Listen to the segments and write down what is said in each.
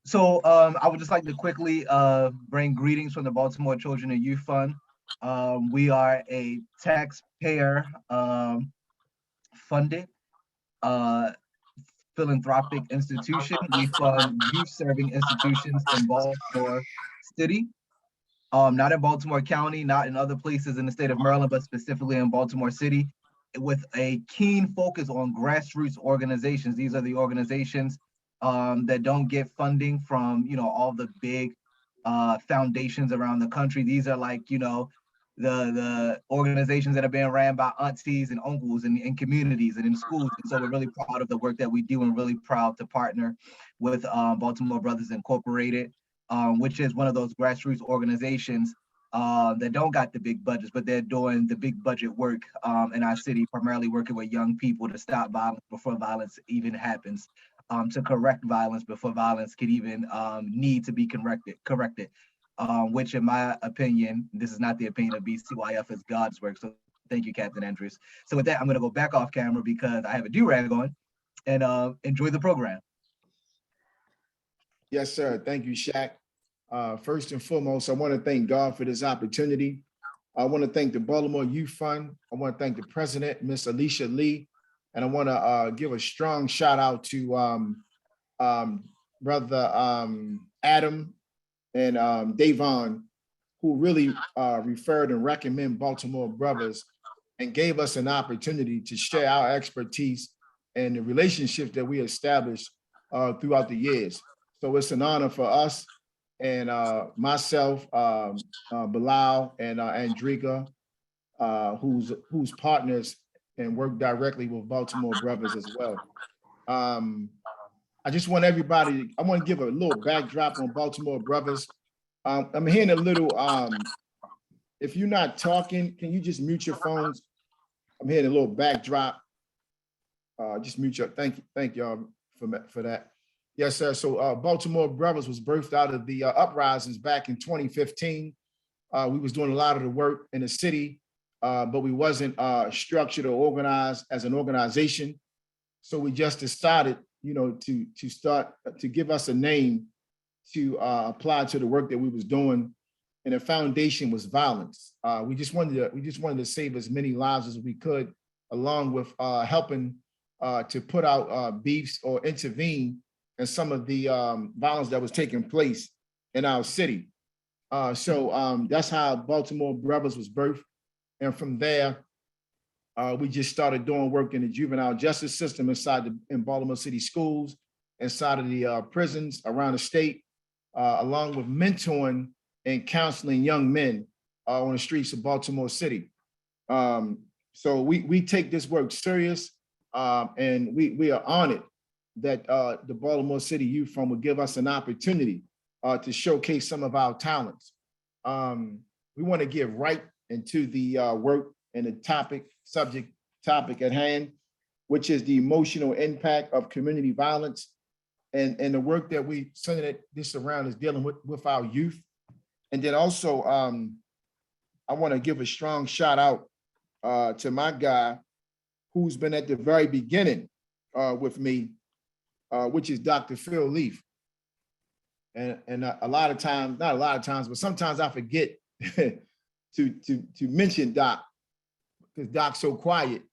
So I would just like to quickly bring greetings from the Baltimore Children and Youth Fund. We are a taxpayer funded uh, philanthropic institution. We fund youth serving institutions in Baltimore City, not in Baltimore County, not in other places in the state of Maryland, but specifically in Baltimore City, with a keen focus on grassroots organizations. These are the organizations that don't get funding from, all the big foundations around the country. These are like, the organizations that are being ran by aunties and uncles in communities and in schools. And so we're really proud of the work that we do and really proud to partner with Baltimore Brothers Incorporated, which is one of those grassroots organizations that don't got the big budgets, but they're doing the big budget work in our city, primarily working with young people to stop violence before violence even happens, to correct violence before violence could even need to be corrected. Which in my opinion, this is not the opinion of BCYF, is God's work. So thank you, Captain Andrews. So with that, I'm gonna go back off camera because I have a do-rag on, and enjoy the program. Yes, sir. Thank you, Shaq. First and foremost, I want to thank God for this opportunity. I want to thank the Baltimore Youth Fund. I want to thank the president, Miss Alicia Lee. And I want to give a strong shout out to Brother Adam and Davon, who really referred and recommend Baltimore Brothers and gave us an opportunity to share our expertise and the relationships that we established throughout the years. So it's an honor for us and myself, Bilal and Andrika, who's partners and work directly with Baltimore Brothers as well. I just want everybody, I want to give a little backdrop on Baltimore Brothers. I'm hearing a little, if you're not talking, can you just mute your phones? I'm hearing a little backdrop. Just mute your, thank y'all for that. Yes, sir. So Baltimore Brothers was birthed out of the uprisings back in 2015. We was doing a lot of the work in the city, but we wasn't structured or organized as an organization. So we just decided, to start to give us a name to apply to the work that we was doing, and the foundation was violence. We just wanted to save as many lives as we could, along with helping to put out beefs or intervene in some of the violence that was taking place in our city. So that's how Baltimore Brothers was birthed. And from there, we just started doing work in the juvenile justice system in Baltimore City schools, inside of the prisons around the state, along with mentoring and counseling young men on the streets of Baltimore City. So we take this work serious, and we are honored that the Baltimore City Youth Fund would give us an opportunity to showcase some of our talents. We want to get right into the work and the subject topic at hand, which is the emotional impact of community violence. And the work that we centered this around is dealing with our youth. And then also, I want to give a strong shout out to my guy who's been at the very beginning with me, which is Dr. Phil Leaf. And a lot of times, not a lot of times, but sometimes I forget to mention Doc, because Doc's so quiet,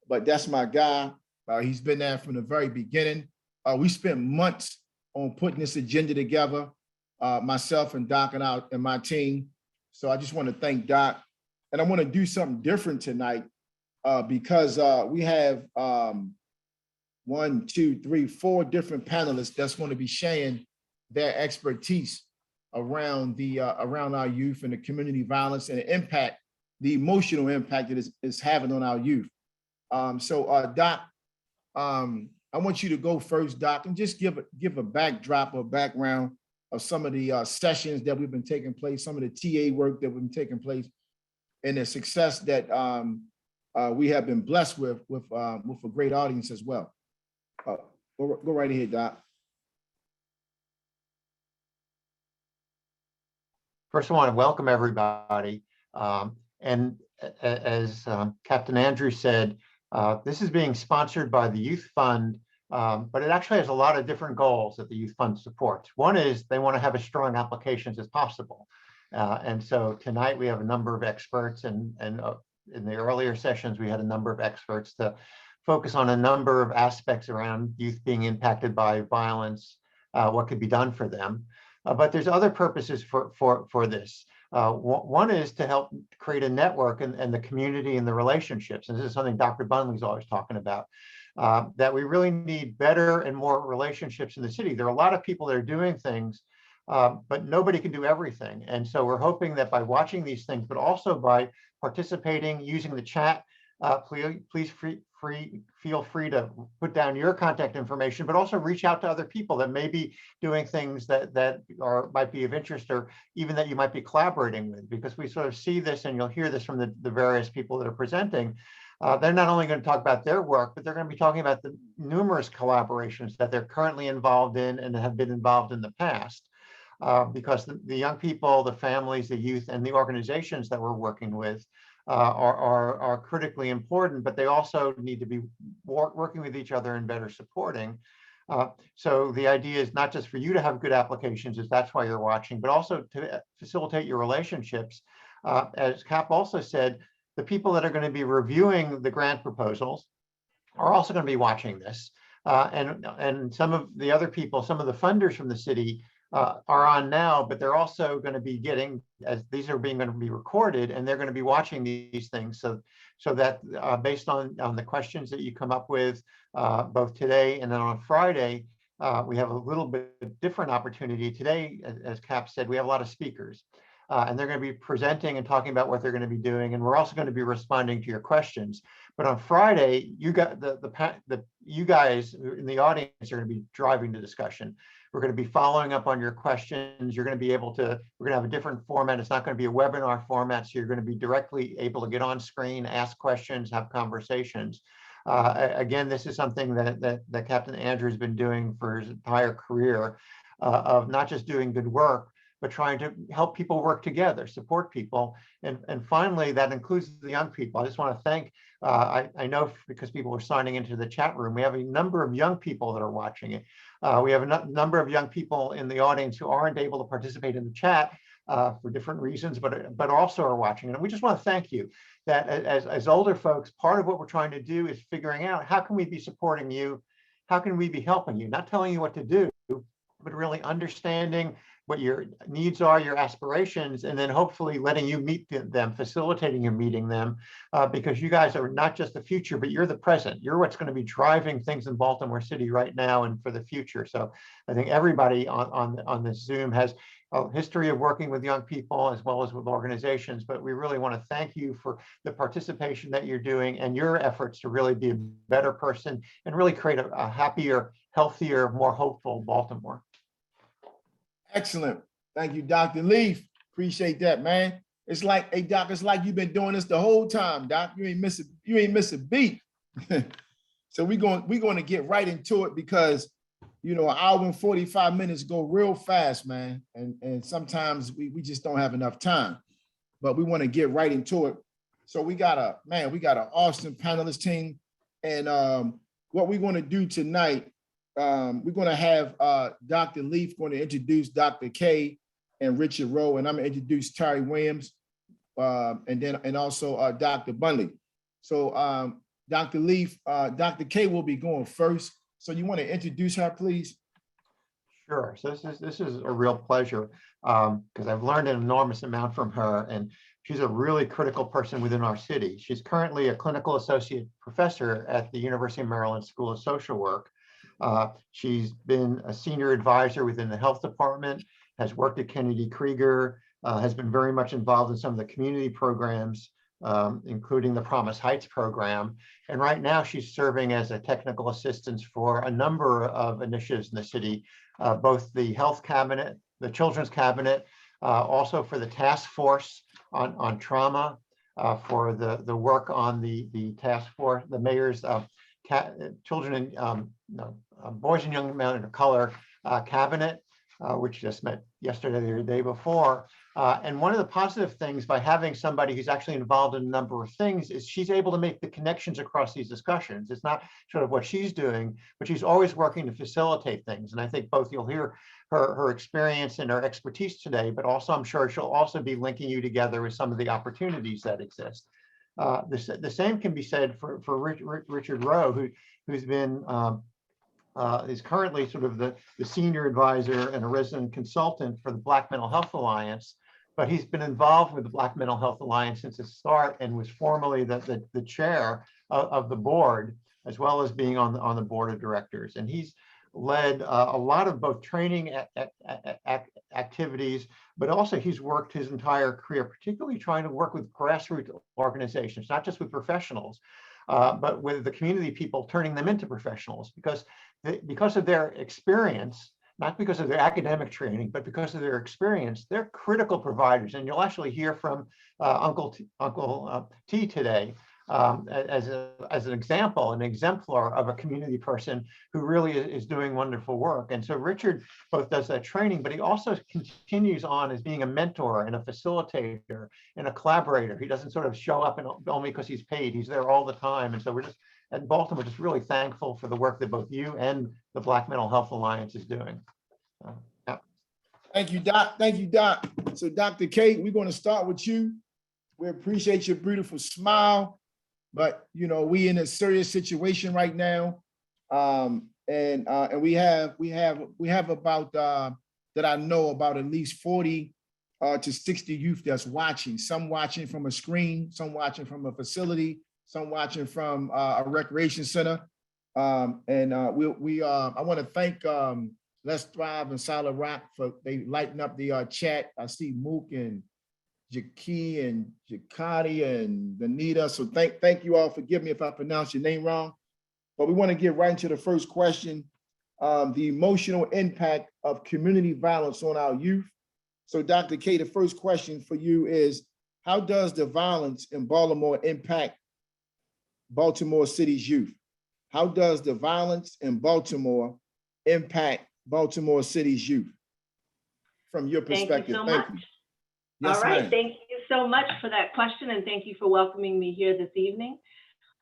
but that's my guy. He's been there from the very beginning. We spent months on putting this agenda together, myself and Doc and my team. So I just want to thank Doc. And I want to do something different tonight because we have 1, 2, 3, 4 different panelists that's going to be sharing their expertise around our youth and the community violence and the impact, the emotional impact that is having on our youth. So Doc, I want you to go first, Doc, and just give a backdrop or background of some of the sessions that we've been taking place, some of the TA work that we've been taking place, and the success that we have been blessed with a great audience as well. Go right ahead, Doc. First, I want to welcome everybody. And as Captain Andrew said, this is being sponsored by the Youth Fund But it actually has a lot of different goals that the Youth Fund supports. One is they want to have as strong applications as possible. And so tonight we have a number of experts, and in the earlier sessions, we had a number of experts to focus on a number of aspects around youth being impacted by violence, what could be done for them. But there's other purposes for this. One is to help create a network and the community and the relationships. And this is something Dr. Bunley's always talking about, that we really need better and more relationships in the city. There are a lot of people that are doing things, but nobody can do everything. And so we're hoping that by watching these things, but also by participating, using the chat, please feel free to put down your contact information, but also reach out to other people that may be doing things that might be of interest, or even that you might be collaborating with, because we sort of see this, and you'll hear this from the various people that are presenting. They're not only going to talk about their work, but they're going to be talking about the numerous collaborations that they're currently involved in and have been involved in the past. Because the young people, the families, the youth, and the organizations that we're working with are critically important, but they also need to be working with each other and better supporting. So the idea is not just for you to have good applications, as that's why you're watching, but also to facilitate your relationships. As Cap also said, the people that are going to be reviewing the grant proposals are also going to be watching this. And some of the other people, some of the funders from the city are on now, but they're also going to be getting, as these are going to be recorded, and they're going to be watching these things, so that based on the questions that you come up with both today and then on Friday, we have a little bit different opportunity. Today, as Cap said, we have a lot of speakers, and they're going to be presenting and talking about what they're going to be doing, and we're also going to be responding to your questions. But on Friday, you got you guys in the audience are going to be driving the discussion. We're going to be following up on your questions. You're going to be able to, we're going to have a different format. It's not going to be a webinar format, so you're going to be directly able to get on screen, ask questions, have conversations. Again, this is something that Captain Andrew has been doing for his entire career, of not just doing good work, but trying to help people work together, support people. And finally, that includes the young people. I just want to thank, I know because people are signing into the chat room, we have a number of young people that are watching it. We have a number of young people in the audience who aren't able to participate in the chat for different reasons, but also are watching. And we just want to thank you that as older folks, part of what we're trying to do is figuring out how can we be supporting you? How can we be helping you? Not telling you what to do, but really understanding what your needs are, your aspirations, and then hopefully letting you meet them, facilitating you meeting them, because you guys are not just the future, but you're the present. You're what's going to be driving things in Baltimore City right now and for the future. So I think everybody on this Zoom has a history of working with young people as well as with organizations, but we really want to thank you for the participation that you're doing and your efforts to really be a better person and really create a happier, healthier, more hopeful Baltimore. Excellent. Thank you, Dr. Leaf. Appreciate that, man. It's like, hey, Doc, it's like you've been doing this the whole time, Doc. You ain't miss a beat. So we're going to get right into it, because you know, an hour and 45 minutes go real fast, man. And sometimes we just don't have enough time. But we want to get right into it. So we got an awesome panelist team. And what we're going to do tonight, we're going to have Dr. Leaf going to introduce Dr. K and Richard Rowe, and I'm going to introduce Terry Williams, and also Dr. Bunley. So Dr. Leaf, Dr. K will be going first. So you want to introduce her, please? Sure. So this is a real pleasure, because I've learned an enormous amount from her, and she's a really critical person within our city. She's currently a clinical associate professor at the University of Maryland School of Social Work. She's been a senior advisor within the health department, has worked at Kennedy Krieger, has been very much involved in some of the community programs, including the Promise Heights program. And right now she's serving as a technical assistant for a number of initiatives in the city, both the health cabinet, the children's cabinet, also for the task force on trauma, for the work on the task force, the mayor's children and boys and young men of color cabinet, which just met yesterday or the day before. And one of the positive things by having somebody who's actually involved in a number of things is she's able to make the connections across these discussions. It's not sort of what she's doing, but she's always working to facilitate things. And I think both you'll hear her experience and her expertise today, but also I'm sure she'll also be linking you together with some of the opportunities that exist. The same can be said for Richard Rowe, who's been is currently sort of the senior advisor and a resident consultant for the Black Mental Health Alliance, but he's been involved with the Black Mental Health Alliance since its start and was formerly the chair of the board, as well as being on the board of directors. And he's led a lot of both training activities, but also he's worked his entire career, particularly trying to work with grassroots organizations, not just with professionals, but with the community people, turning them into professionals, because of their experience, not because of their academic training, but because of their experience, they're critical providers. And you'll actually hear from Uncle T today as an example, an exemplar of a community person who really is doing wonderful work. And so Richard both does that training, but he also continues on as being a mentor and a facilitator and a collaborator. He doesn't sort of show up and only because he's paid. He's there all the time. And so we're just at Baltimore just really thankful for the work that both you and the Black Mental Health Alliance is doing. Yeah. Thank you, Doc. Thank you, Doc. So Dr. Kate, we're going to start with you. We appreciate your beautiful smile, but you know, we in a serious situation right now. And we have about that I know about at least 40 to 60 youth that's watching, some watching from a screen, some watching from a facility, some watching from a recreation center. I want to thank Let's Thrive and Solid Rock for they lighten up the chat. I see Mook and Jaki and Jakati and Benita. So thank you all. Forgive me if I pronounce your name wrong. But we want to get right into the first question, the emotional impact of community violence on our youth. So Dr. K, the first question for you is, how does the violence in Baltimore impact Baltimore City's youth? How does the violence in Baltimore impact Baltimore City's youth? From your perspective, thank you. Yes, all right, thank you so much for that question, and thank you for welcoming me here this evening.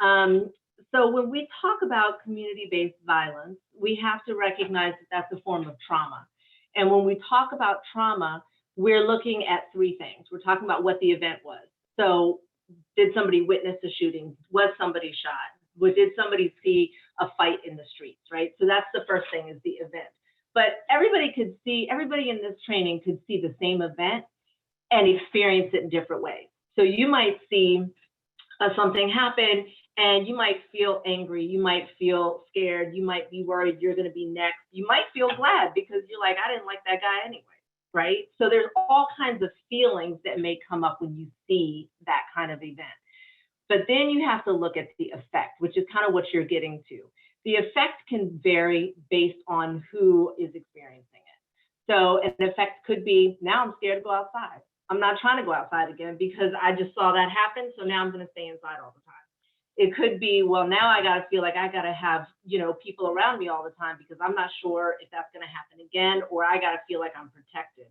So when we talk about community-based violence, we have to recognize that that's a form of trauma. And when we talk about trauma, we're looking at three things. We're talking about what the event was. So did somebody witness a shooting? Was somebody shot? Did somebody see a fight in the streets, right? So that's the first thing, is the event. But everybody in this training could see the same event and experience it in different ways. So you might see something happen and you might feel angry, you might feel scared, you might be worried you're gonna be next. You might feel glad because you're like, I didn't like that guy anyway, right? So there's all kinds of feelings that may come up when you see that kind of event. But then you have to look at the effect, which is kind of what you're getting to. The effect can vary based on who is experiencing it. So an effect could be, now I'm scared to go outside. I'm not trying to go outside again because I just saw that happen. So now I'm going to stay inside all the time. It could be, well, now I got to feel like I got to have, people around me all the time because I'm not sure if that's going to happen again, or I got to feel like I'm protected.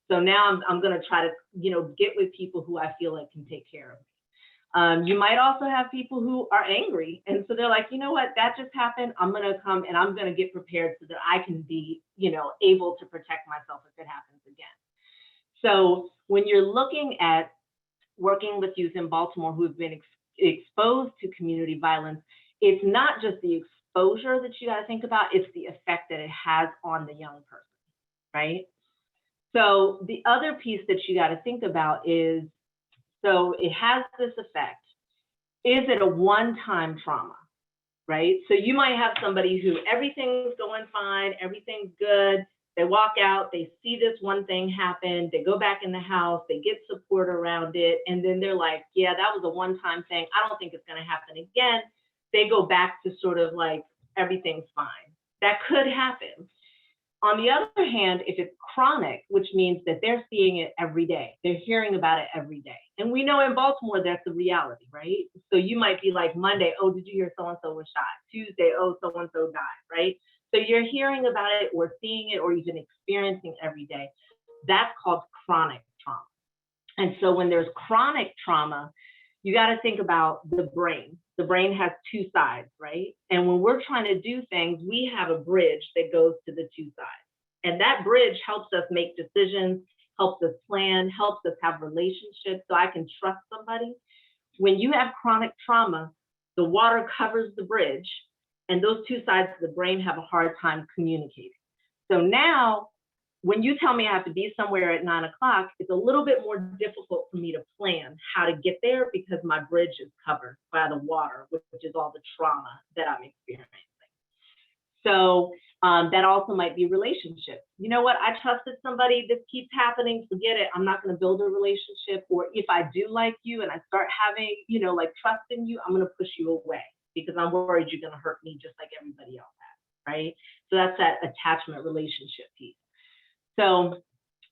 So now I'm going to try to, get with people who I feel like can take care of me. You might also have people who are angry. And so they're like, you know what, that just happened. I'm going to come and I'm going to get prepared so that I can be, able to protect myself if it happens again. So when you're looking at working with youth in Baltimore who've been exposed to community violence, it's not just the exposure that you got to think about, it's the effect that it has on the young person, right? So the other piece that you got to think about is, so it has this effect. Is it a one-time trauma, right? So you might have somebody who everything's going fine, everything's good. They walk out, they see this one thing happen, they go back in the house, they get support around it, and then they're like, yeah, that was a one-time thing. I don't think it's going to happen again. They go back to sort of like, everything's fine. That could happen. On the other hand, if it's chronic, which means that they're seeing it every day, they're hearing about it every day. And we know in Baltimore, that's the reality, right? So you might be like Monday, oh, did you hear so-and-so was shot? Tuesday, oh, so-and-so died, right? So you're hearing about it or seeing it or even experiencing every day. That's called chronic trauma. And so when there's chronic trauma, you got to think about the brain. The brain has two sides, right? And when we're trying to do things, we have a bridge that goes to the two sides. And that bridge helps us make decisions, helps us plan, helps us have relationships so I can trust somebody. When you have chronic trauma, the water covers the bridge, and those two sides of the brain have a hard time communicating. So now, when you tell me I have to be somewhere at 9 o'clock, it's a little bit more difficult for me to plan how to get there because my bridge is covered by the water, which is all the trauma that I'm experiencing. So that also might be relationships. You know what? I trusted somebody. This keeps happening. Forget it. I'm not going to build a relationship. Or if I do like you and I start having, like trust in you, I'm going to push you away because I'm worried you're going to hurt me just like everybody else has, right? So that's that attachment relationship piece. So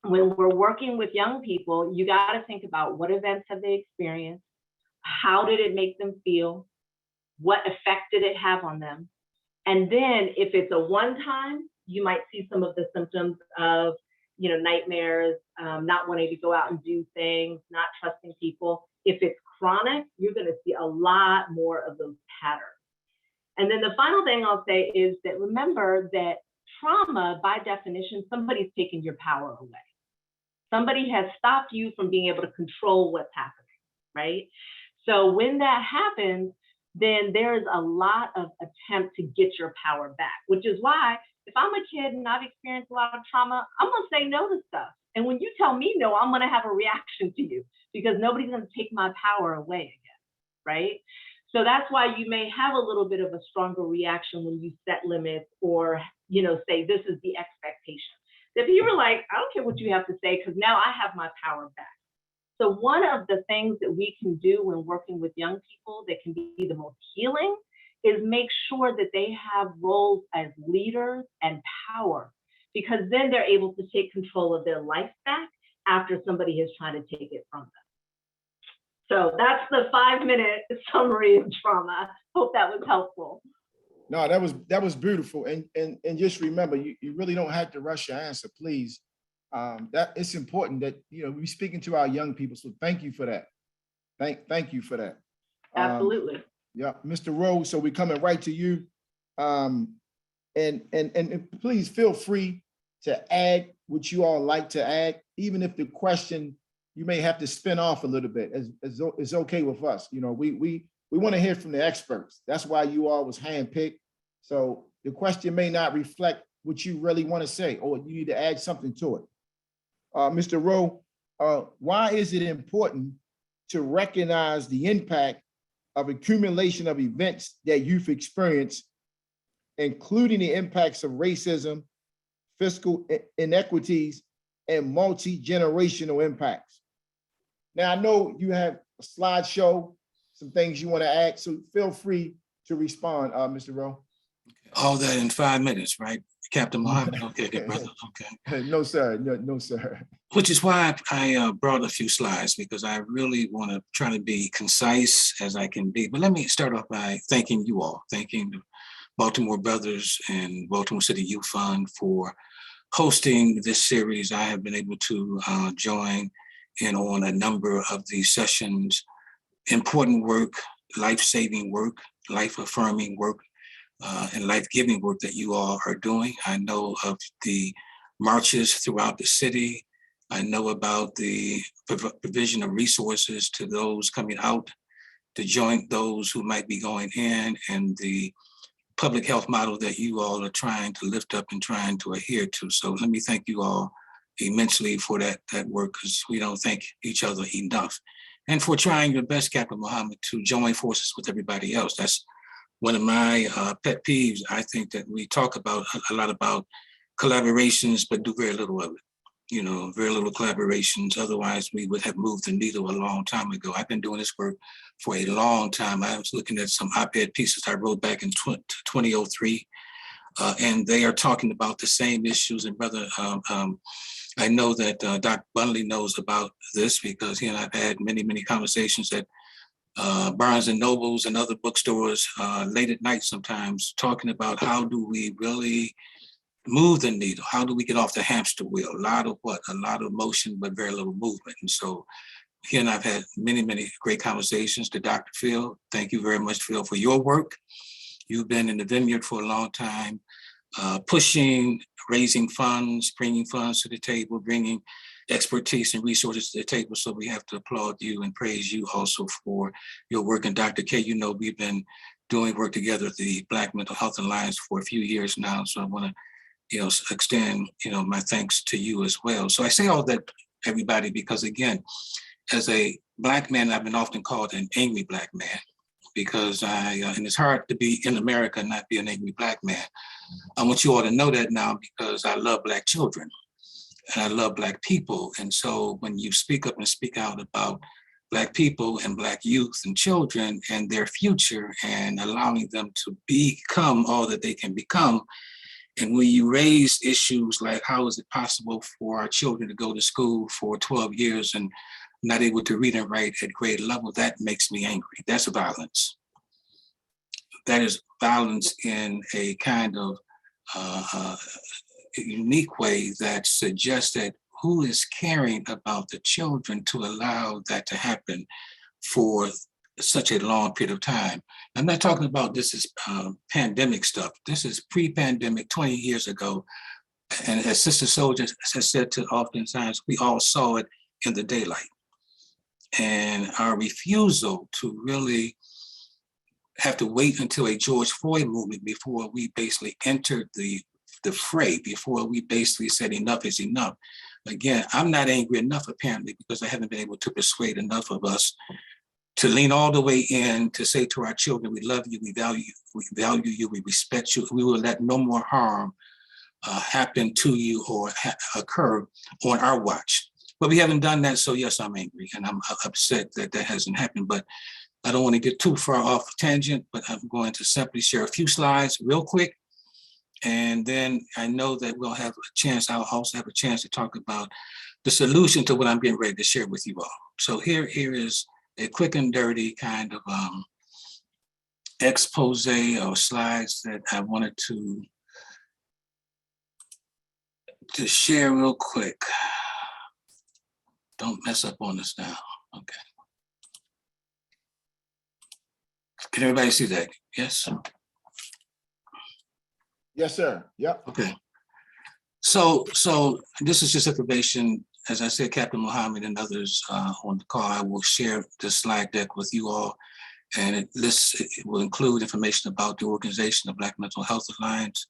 when we're working with young people, you got to think about what events have they experienced? How did it make them feel? What effect did it have on them? And then if it's a one-time, you might see some of the symptoms of, nightmares, not wanting to go out and do things, not trusting people. If it's chronic, you're going to see a lot more of those patterns. And then the final thing I'll say is that remember that trauma, by definition, somebody's taken your power away. Somebody has stopped you from being able to control what's happening, right? So when that happens, then there's a lot of attempt to get your power back, which is why if I'm a kid and I've experienced a lot of trauma, I'm gonna say no to stuff. And when you tell me no, I'm gonna have a reaction to you because nobody's gonna take my power away again, right? So that's why you may have a little bit of a stronger reaction when you set limits or, say this is the expectation. If you were like, I don't care what you have to say because now I have my power back. So one of the things that we can do when working with young people that can be the most healing is make sure that they have roles as leaders and power, because then they're able to take control of their life back after somebody has tried to take it from them. So that's the 5-minute summary of trauma. Hope that was helpful. No, that was beautiful. And just remember, you really don't have to rush your answer, please. That it's important that we're speaking to our young people. So thank you for that. Thank you for that. Absolutely. Yeah, Mr. Rose. So we're coming right to you. And please feel free to add what you all like to add, even if the question you may have to spin off a little bit. It's okay with us. We want to hear from the experts. That's why you all was handpicked. So the question may not reflect what you really want to say, or you need to add something to it. Mr. Rowe, why is it important to recognize the impact of accumulation of events that you've experienced, including the impacts of racism, fiscal inequities, and multi-generational impacts? Now, I know you have a slideshow, some things you want to add, so feel free to respond, Mr. Rowe. All that in 5 minutes, right? Captain Mohammed, okay, brother, okay. No, sir, no, sir. Which is why I brought a few slides, because I really want to try to be concise as I can be. But let me start off by thanking you all, thanking the Baltimore Brothers and Baltimore City Youth Fund for hosting this series. I have been able to join in on a number of these sessions. Important work, life-saving work, life-affirming work, and life-giving work that you all are doing. I know of the marches throughout the city. I know about the provision of resources to those coming out to join those who might be going in, and the public health model that you all are trying to lift up and trying to adhere to. So let me thank you all immensely for that work, because we don't thank each other enough. And for trying your best, Captain Mohammed, to join forces with everybody else. That's one of my pet peeves. I think that we talk about a lot about collaborations, but do very little of it. Very little collaborations. Otherwise, we would have moved the needle a long time ago. I've been doing this work for a long time. I was looking at some op-ed pieces I wrote back in 2003, and they are talking about the same issues. And brother, I know that Dr. Bunley knows about this, because he and I've had many, many conversations that Barnes and Nobles and other bookstores late at night sometimes, talking about how do we really move the needle? How do we get off the hamster wheel? A lot of what? A lot of motion, but very little movement. And so he and I've had many, many great conversations. To Dr. Phil, thank you very much, Phil, for your work. You've been in the vineyard for a long time, pushing, raising funds, bringing funds to the table, bringing expertise and resources to the table. So we have to applaud you and praise you also for your work. And Dr. K, you know, we've been doing work together at the Black Mental Health Alliance for a few years now. So I want to, you know, extend, you know, my thanks to you as well. So I say all that, everybody, because again, as a Black man, I've been often called an angry Black man, because and it's hard to be in America and not be an angry Black man. I want you all to know that now, because I love Black children and I love Black people. And so when you speak up and speak out about Black people and Black youth and children and their future and allowing them to become all that they can become, and when you raise issues like how is it possible for our children to go to school for 12 years and not able to read and write at grade level, that makes me angry. That's violence. That is violence in a kind of unique way that suggests that who is caring about the children to allow that to happen for such a long period of time. I'm not talking about this is pandemic stuff. This is pre-pandemic, 20 years ago. And as Sister Soldier has said to oftentimes, we all saw it in the daylight. And our refusal to really have to wait until a George Floyd movement before we basically entered the fray, before we basically said enough is enough. Again, I'm not angry enough apparently, because I haven't been able to persuade enough of us to lean all the way in to say to our children, we love you, we value you, we respect you. We will let no more harm happen to you or occur on our watch. But we haven't done that, so yes, I'm angry and I'm upset that that hasn't happened. But I don't want to get too far off tangent, but I'm going to simply share a few slides real quick. And then I know that we'll have a chance, I'll also have a chance to talk about the solution to what I'm getting ready to share with you all. So here is a quick and dirty kind of expose or slides that I wanted to share real quick. Don't mess up on us now. Okay. Can everybody see that? Yes? Yes, sir. Yep. Okay. So this is just information. As I said, Captain Muhammad and others on the call, I will share this slide deck with you all. And it will include information about the organization, the Black Mental Health Alliance,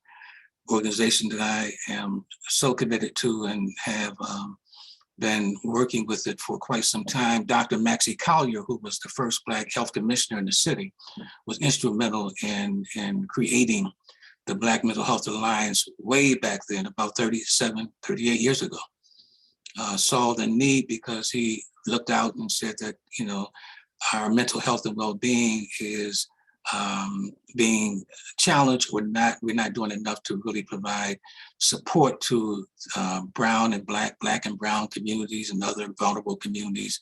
organization that I am so committed to and have been working with it for quite some time. Dr. Maxie Collier, who was the first Black health commissioner in the city, was instrumental in creating the Black Mental Health Alliance way back then, about 38 years ago. Saw the need because he looked out and said that, you know, our mental health and well-being is being challenged. We're not doing enough to really provide support to brown and black and brown communities and other vulnerable communities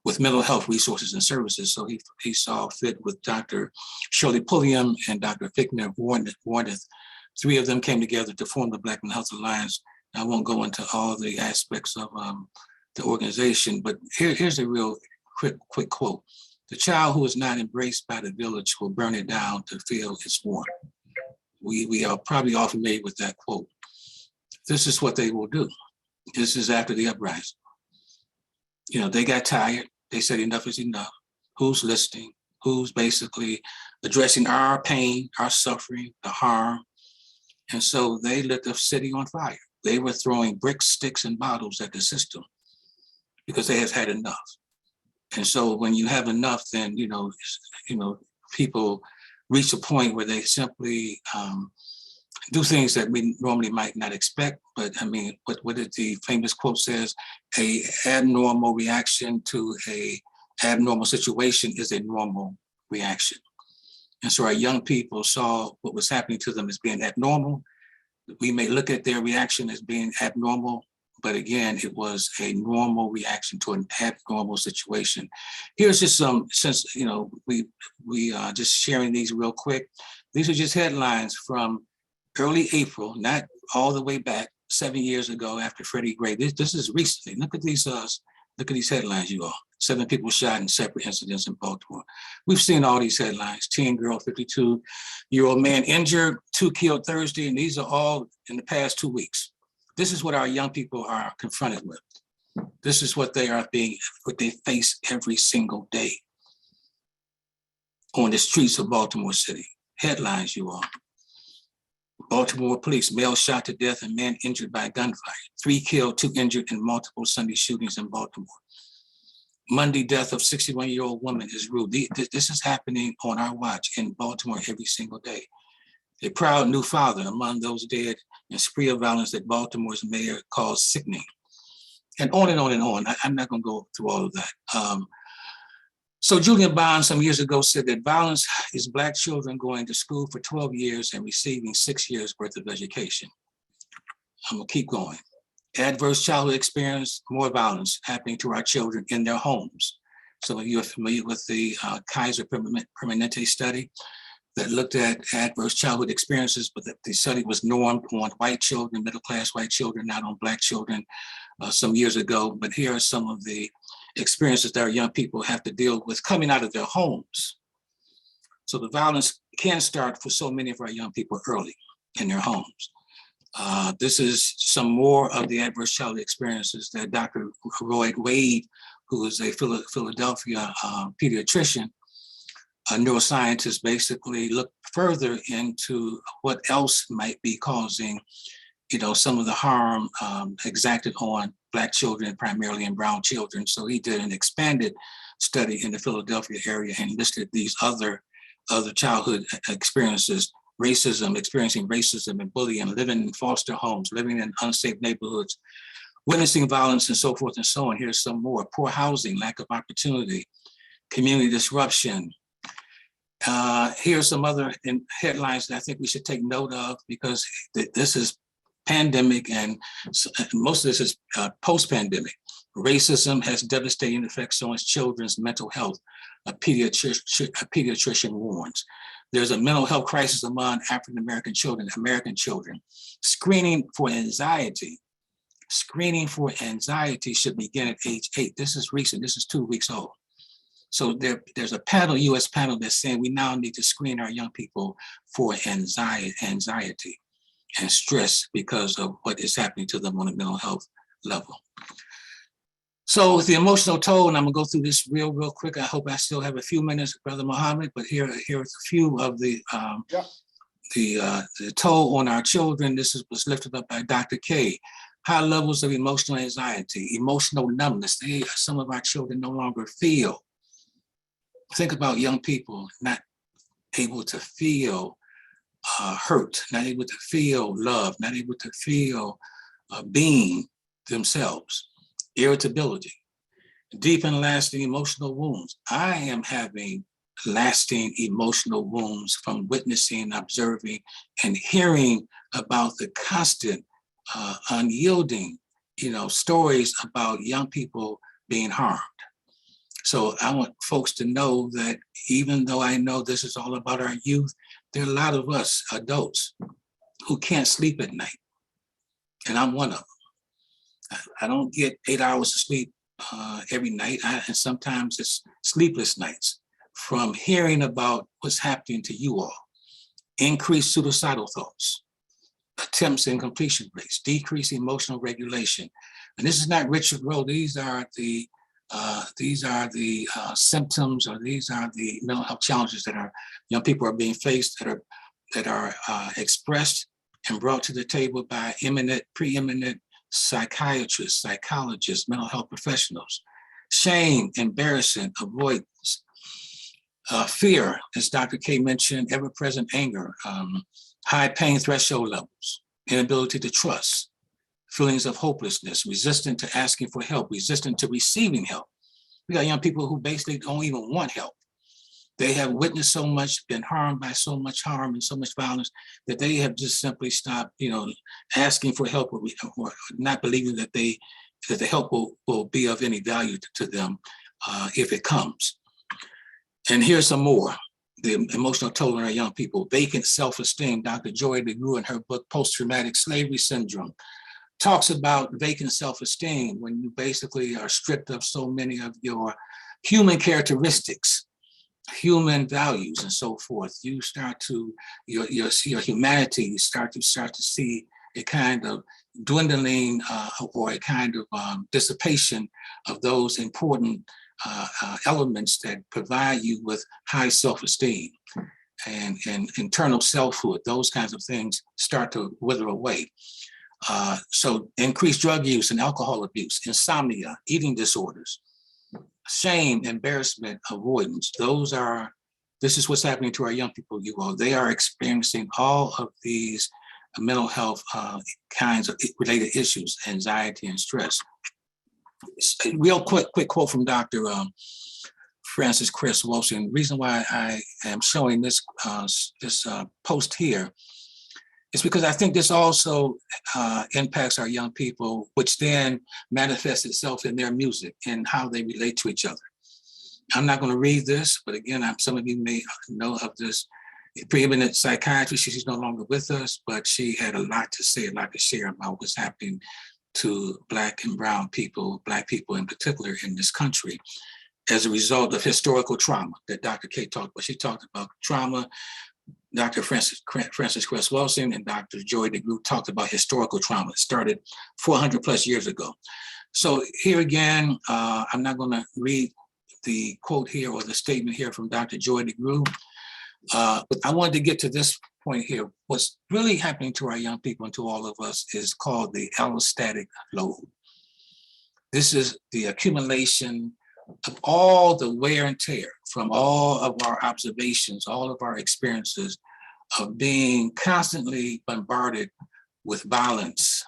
with mental health resources and services. So he saw fit with Dr. Shirley Pulliam and Dr. Fickner Warneth. Three of them came together to form the Black Mental Health Alliance. I won't go into all the aspects of the organization, but here's a real quick quote. The child who is not embraced by the village will burn it down to feel its warmth. We are probably all familiar with that quote. This is what they will do. This is after the uprising. You know, they got tired. They said enough is enough. Who's listening? Who's basically addressing our pain, our suffering, the harm? And so they lit the city on fire. They were throwing bricks, sticks, and bottles at the system because they have had enough. And so when you have enough, then, you know, people reach a point where they simply do things that we normally might not expect. But I mean, what did the famous quote says, a abnormal reaction to a abnormal situation is a normal reaction. And so our young people saw what was happening to them as being abnormal. We may look at their reaction as being abnormal, But again, it was a normal reaction to an abnormal situation. Here's just some, since we just sharing these real quick. These are just headlines from early April, not all the way back 7 years ago after Freddie Gray. This is recently. Look at these headlines, you all. 7 people shot in separate incidents in Baltimore. We've seen all these headlines. Teen girl, 52-year-old man injured, 2 killed Thursday, and these are all in the past 2 weeks. This is what our young people are confronted with. This is what they face every single day on the streets of Baltimore City. Headlines, you all. Baltimore police, male shot to death and man injured by gunfire. 3 killed, 2 injured in multiple Sunday shootings in Baltimore. Monday death of 61-year-old woman is rude. This is happening on our watch in Baltimore every single day. A proud new father among those dead in spree of violence that Baltimore's mayor calls sickening. And on and on and on. I'm not going to go through all of that. So Julian Bond some years ago said that violence is Black children going to school for 12 years and receiving 6 years worth of education. I'm going to keep going. Adverse childhood experience, more violence happening to our children in their homes. So if you're familiar with the Kaiser Permanente study that looked at adverse childhood experiences, but the study was normed on white children, middle-class white children, not on Black children some years ago. But here are some of the experiences that our young people have to deal with coming out of their homes. So the violence can start for so many of our young people early in their homes. This is some more of the adverse childhood experiences that Dr. Roy Wade, who is a Philadelphia pediatrician, a neuroscientist, basically looked further into what else might be causing, some of the harm exacted on Black children, primarily and brown children. So he did an expanded study in the Philadelphia area and listed these other childhood experiences: experiencing racism and bullying, living in foster homes, living in unsafe neighborhoods, witnessing violence, and so forth and so on. Here's some more: poor housing, lack of opportunity, community disruption. Here's some other headlines that I think we should take note of, because this is pandemic and most of this is post-pandemic. Racism has devastating effects on children's mental health, a pediatrician warns. There's a mental health crisis among African-American children, American children. Screening for anxiety should begin at age 8. This is recent, this is 2 weeks old. So there's a panel, US panel, that's saying we now need to screen our young people for anxiety and stress because of what is happening to them on a mental health level. So the emotional toll, and I'm gonna go through this real quick. I hope I still have a few minutes, Brother Muhammad, but here are a few of the toll on our children. This was lifted up by Dr. K. High levels of emotional anxiety, emotional numbness. Some of our children no longer feel. Think about young people not able to feel hurt, not able to feel love, not able to feel being themselves. Irritability, deep and lasting emotional wounds. I am having lasting emotional wounds from witnessing, observing, and hearing about the constant, unyielding, stories about young people being harmed. So I want folks to know that even though I know this is all about our youth, there are a lot of us adults who can't sleep at night. And I'm one of them. I don't get 8 hours of sleep every night. And sometimes it's sleepless nights from hearing about what's happening to you all. Increased suicidal thoughts, attempts and completion rates, decreased emotional regulation. And this is not Richard Rowe. These are the symptoms, or these are the mental health challenges that our young people are being faced, that are expressed and brought to the table by preeminent psychiatrists, psychologists, mental health professionals. Shame, embarrassment, avoidance, fear, as Dr. K mentioned, ever-present anger, high pain threshold levels, inability to trust, feelings of hopelessness, resistant to asking for help, resistant to receiving help. We got young people who basically don't even want help. They have witnessed so much, been harmed by so much harm and so much violence that they have just simply stopped, asking for help or not believing that the help will be of any value to them if it comes. And here's some more. The emotional toll on our young people. Vacant self-esteem. Dr. Joy DeGruy in her book, Post-Traumatic Slavery Syndrome, talks about vacant self-esteem when you basically are stripped of so many of your human characteristics, human values, and so forth. You start to, your humanity, you start to see a kind of dwindling or a kind of dissipation of those important elements that provide you with high self-esteem and internal selfhood. Those kinds of things start to wither away. So increased drug use and alcohol abuse, insomnia, eating disorders, shame, embarrassment, avoidance. This is what's happening to our young people, you all. They are experiencing all of these mental health kinds of related issues, anxiety and stress. Real quick quote from Dr. Francis Chris Wilson. The reason why I am showing this post here is because I think this also impacts our young people, which then manifests itself in their music and how they relate to each other. I'm not going to read this, but again, some of you may know of this preeminent psychiatrist. She's no longer with us, but she had a lot to say, a lot to share about what's happening to Black and brown people, Black people in particular in this country, as a result of historical trauma that Dr. K talked about. She talked about trauma. Dr. Francis Chris Wilson and Dr. Joy DeGruy talked about historical trauma. It started 400 plus years ago. So here again, I'm not going to read the quote here or the statement here from Dr. Joy DeGruy, but I wanted to get to this point here. What's really happening to our young people and to all of us is called the allostatic load. This is the accumulation of all the wear and tear from all of our observations, all of our experiences of being constantly bombarded with violence,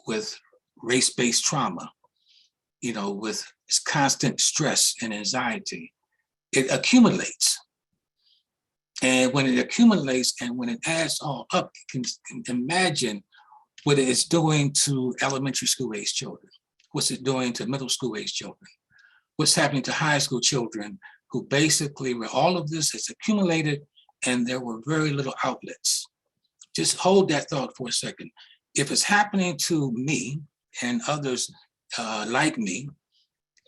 with race-based trauma, with constant stress and anxiety. It accumulates. And when it accumulates and when it adds all up, you can imagine what it's doing to elementary school age children. What's it doing to middle school age children? What's happening to high school children who basically, where all of this has accumulated and there were very little outlets. Just hold that thought for a second. If it's happening to me and others like me,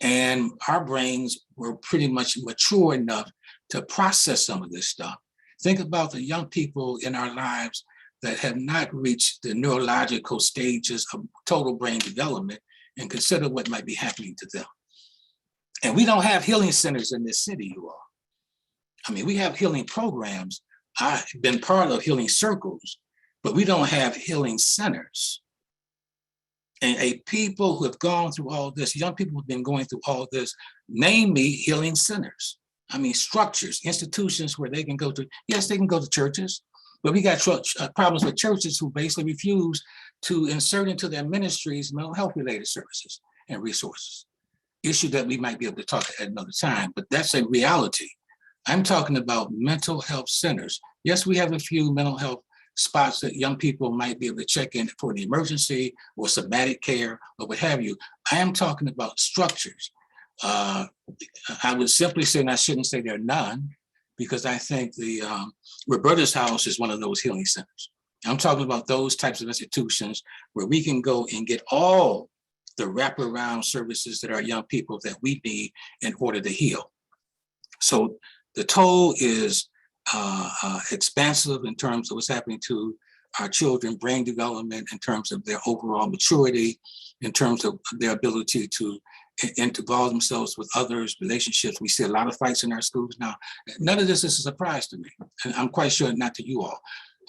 and our brains were pretty much mature enough to process some of this stuff, think about the young people in our lives that have not reached the neurological stages of total brain development and consider what might be happening to them. And we don't have healing centers in this city, you all. I mean, we have healing programs. I've been part of healing circles, but we don't have healing centers. And people who have gone through all this, young people who have been going through all this, name me healing centers. I mean, structures, institutions where they can go to. Yes, they can go to churches, but we got problems with churches who basically refuse to insert into their ministries mental health related services and resources. Issue that we might be able to talk at another time, but that's a reality. I'm talking about mental health centers. Yes, we have a few mental health spots that young people might be able to check in for the emergency or somatic care or what have you. I am talking about structures. I would simply say, and I shouldn't say there are none, because I think the Roberta's House is one of those healing centers. I'm talking about those types of institutions where we can go and get all the wraparound services that our young people that we need in order to heal. So the toll is expansive in terms of what's happening to our children, brain development, in terms of their overall maturity, in terms of their ability to involve themselves with others, relationships. We see a lot of fights in our schools now. None of this is a surprise to me, and I'm quite sure not to you all.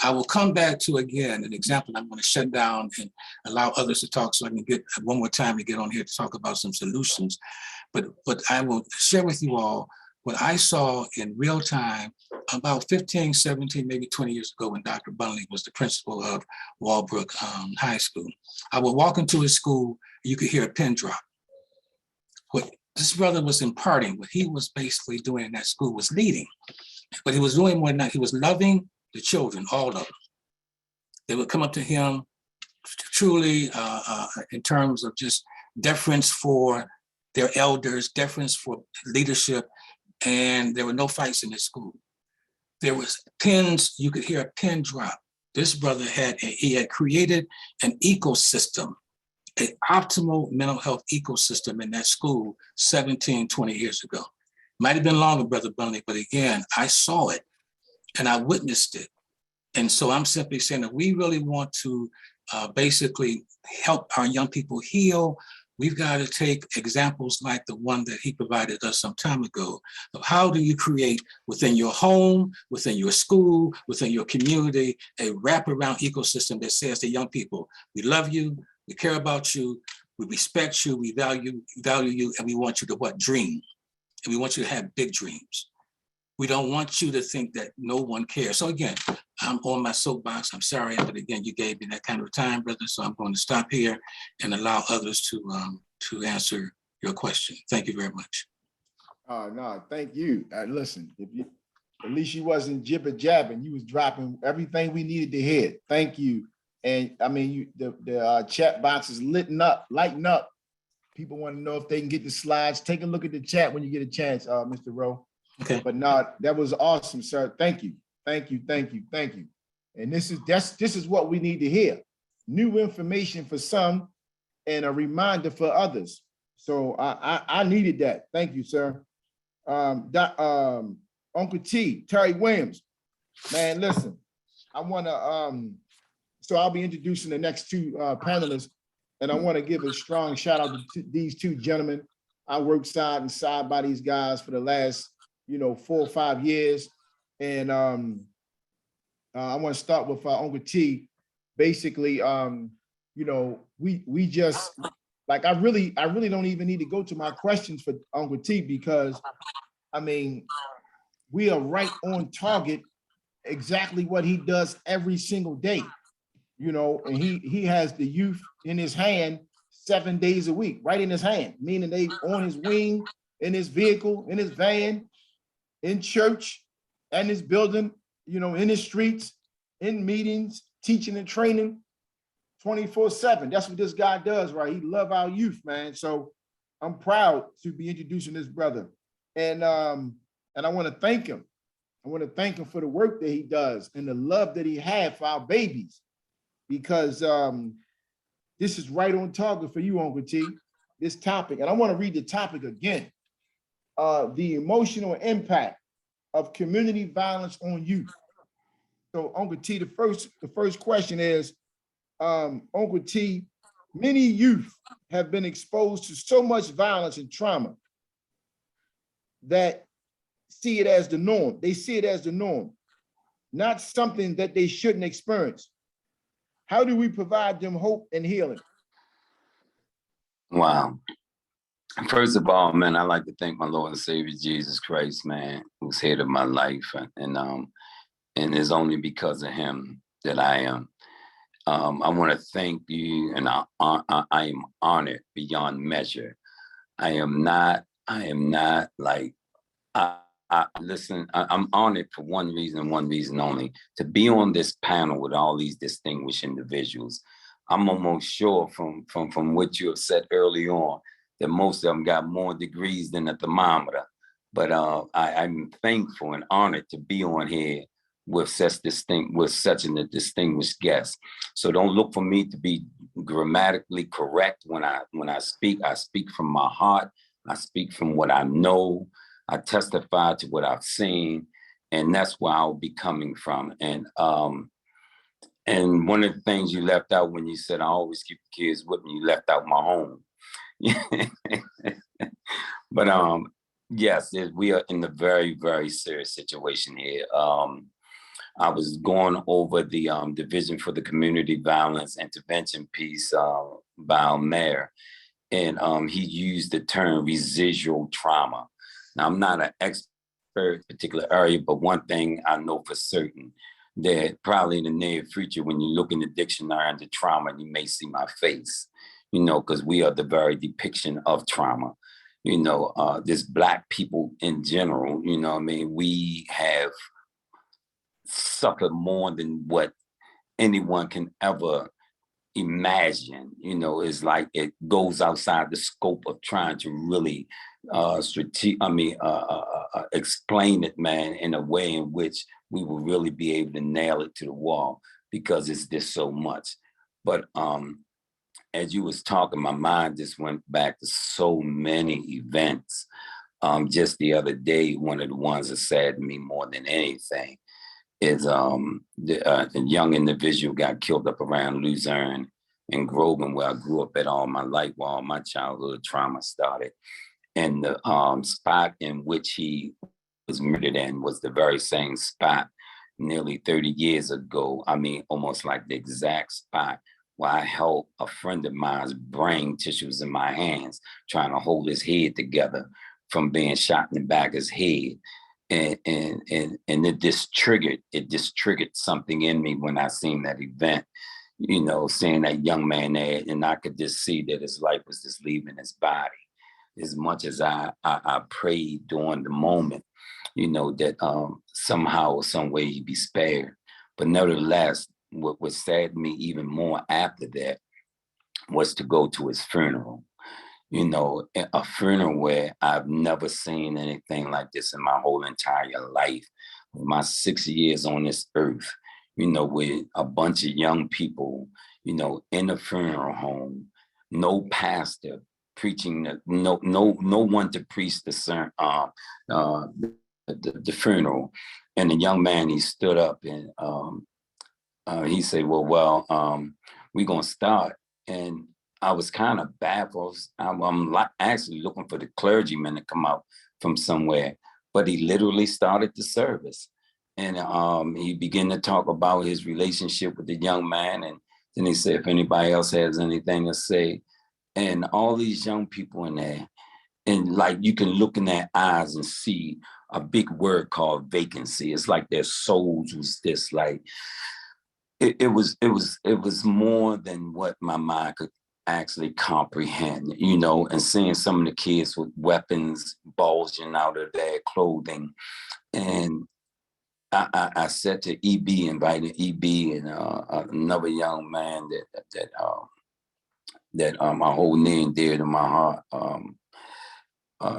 I will come back to, again, an example. I'm going to shut down and allow others to talk so I can get one more time to get on here to talk about some solutions. But I will share with you all what I saw in real time about 15, 17, maybe 20 years ago when Dr. Bunley was the principal of Walbrook High School. I would walk into his school, you could hear a pin drop. What this brother was imparting. What he was basically doing in that school was leading. But he was doing more than that. He was loving the children, all of them. They would come up to him truly in terms of just deference for their elders, deference for leadership, and there were no fights in the school. There was pins, you could hear a pin drop. This brother he had created an ecosystem, an optimal mental health ecosystem in that school 17, 20 years ago. Might have been longer, Brother Bunley, but again, I saw it and I witnessed it. And so I'm simply saying that we really want to basically help our young people heal. We've got to take examples like the one that he provided us some time ago of how do you create within your home, within your school, within your community, a wraparound ecosystem that says to young people, we love you, we care about you, we respect you, we value you, and we want you to what? Dream. And we want you to have big dreams. We don't want you to think that no one cares. So again, I'm on my soapbox. I'm sorry, but again, you gave me that kind of time, brother. So I'm going to stop here and allow others to answer your question. Thank you very much. No, thank you. Listen, at least you wasn't jibber jabbing. You was dropping everything we needed to hear. Thank you. And I mean, the chat box is lighting up. People want to know if they can get the slides. Take a look at the chat when you get a chance, Mr. Rowe. Okay. But no, that was awesome, sir. Thank you. And this is what we need to hear. New information for some and a reminder for others. So I needed that. Thank you, sir. Uncle T, Terry Williams. Man, listen, I want to so I'll be introducing the next two panelists, and I want to give a strong shout out to these two gentlemen. I worked side and side by these guys for the last 4 or 5 years. And I want to start with Uncle T. Basically, we just, like, I really don't even need to go to my questions for Uncle T, because I mean, we are right on target, exactly what he does every single day, and he has the youth in his hand 7 days a week, right in his hand, meaning they on his wing, in his vehicle, in his van, in church, and his building, in his streets, in meetings, teaching and training 24/7. That's what this guy does, right? He loves our youth, man. So I'm proud to be introducing this brother. And I want to thank him. I want to thank him for the work that he does and the love that he had for our babies, because this is right on target for you, Uncle T, this topic. And I want to read the topic again. The emotional impact of community violence on youth. So Uncle T, the first question is, Uncle T, many youth have been exposed to so much violence and trauma that see it as the norm. They see it as the norm, not something that they shouldn't experience. How do we provide them hope and healing? Wow. First of all, man, I'd like to thank my Lord and Savior Jesus Christ, man, who's head of my life, and it's only because of him that I am. I want to thank you, and I am honored beyond measure. I am not like, listen, I'm honored for one reason only, to be on this panel with all these distinguished individuals. I'm almost sure from what you have said early on that most of them got more degrees than a thermometer. But I'm thankful and honored to be on here with such a distinguished guest. So don't look for me to be grammatically correct when I speak. I speak from my heart. I speak from what I know. I testify to what I've seen, and that's where I'll be coming from. And one of the things you left out when you said I always keep the kids with me, you left out my home. But yes, we are in a very, very serious situation here. I was going over the Division for the Community Violence Intervention piece by our mayor, and he used the term residual trauma. Now, I'm not an expert in a particular area, but one thing I know for certain, that probably in the near future, when you look in the dictionary under trauma, you may see my face, because we are the very depiction of trauma. There's Black people in general, I mean, we have suffered more than what anyone can ever imagine. It's like it goes outside the scope of trying to really explain it, man, in a way in which we will really be able to nail it to the wall, because it's just so much. But as you was talking, my mind just went back to so many events. Just the other day, one of the ones that saddened me more than anything is the young individual got killed up around Luzerne and Grogan, where I grew up at all my life, where all my childhood trauma started. And the spot in which he was murdered in was the very same spot nearly 30 years ago. I mean, almost like the exact spot where I held a friend of mine's brain tissues in my hands, trying to hold his head together from being shot in the back of his head. And it just triggered something in me when I seen that event, seeing that young man there, and I could just see that his life was just leaving his body. As much as I prayed during the moment, that somehow or some way he'd be spared. But nevertheless, what saddened me even more after that was to go to his funeral. A funeral where I've never seen anything like this in my whole entire life, my 6 years on this earth, with a bunch of young people, in a funeral home, no pastor preaching, no one to preach the funeral. And the young man, he stood up and he said, well, we're going to start. And I was kind of baffled. I'm actually looking for the clergyman to come out from somewhere, but he literally started the service. And he began to talk about his relationship with the young man. And then he said, if anybody else has anything to say, and all these young people in there, and like you can look in their eyes and see a big word called vacancy. It's like their souls was this like, it was more than what my mind could actually comprehend, and seeing some of the kids with weapons bulging out of their clothing. And I said to EB, invited EB and another young man that I hold near and dear to my heart,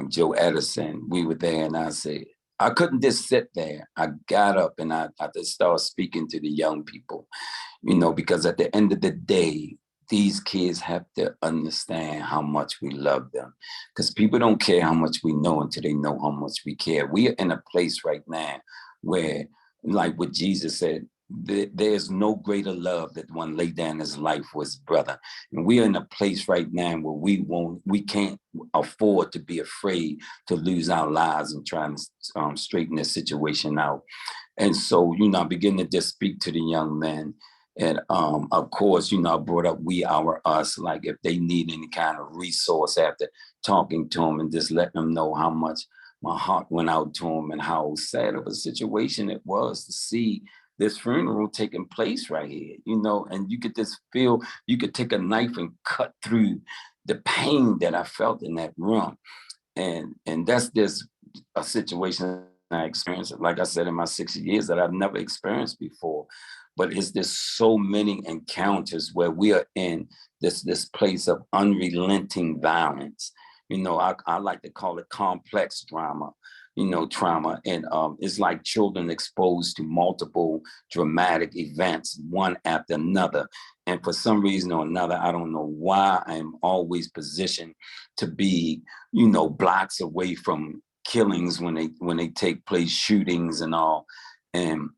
Joe Edison. We were there, and I said, I couldn't just sit there. I got up and I just started speaking to the young people, because at the end of the day, these kids have to understand how much we love them, because people don't care how much we know until they know how much we care. We are in a place right now where, like what Jesus said, there's no greater love that one lay down his life for his brother. And we are in a place right now where we can't afford to be afraid to lose our lives and trying to straighten this situation out. And so, I begin to just speak to the young men. And of course, I brought up we, our, us, like if they need any kind of resource after talking to them and just letting them know how much my heart went out to them and how sad of a situation it was to see this funeral taking place right here, and you could just feel, you could take a knife and cut through the pain that I felt in that room. And that's just a situation I experienced, like I said, in my 60 years that I've never experienced before. But it's just so many encounters where we are in this place of unrelenting violence. I like to call it complex drama, trauma. And it's like children exposed to multiple dramatic events, one after another. And for some reason or another, I don't know why I'm always positioned to be, blocks away from killings when they take place, shootings and all. And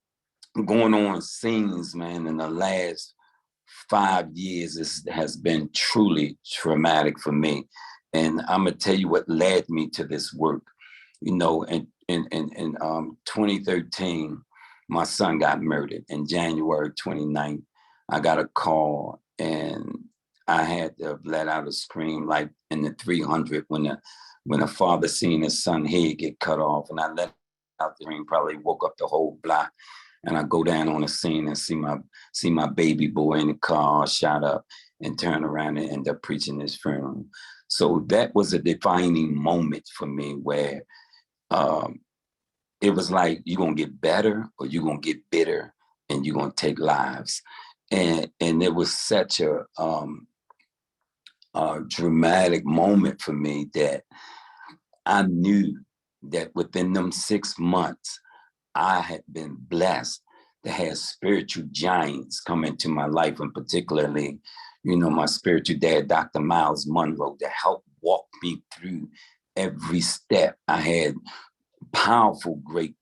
going on scenes, man, in the last 5 years has been truly traumatic for me. And I'm gonna tell you what led me to this work. In 2013, my son got murdered. In January 29th, I got a call and I had to let out a scream like in the 300 when a father seen his son head get cut off, and I let out the scream, probably woke up the whole block. And I go down on the scene and see my baby boy in the car shot up. and turn around and end up preaching his funeral. So that was a defining moment for me where it was like, you're going to get better or you're going to get bitter and you're going to take lives. And it was such a dramatic moment for me that I knew that within them 6 months, I had been blessed to have spiritual giants come into my life, and particularly, my spiritual dad, Dr. Miles Monroe, to help walk me through every step. I had powerful, great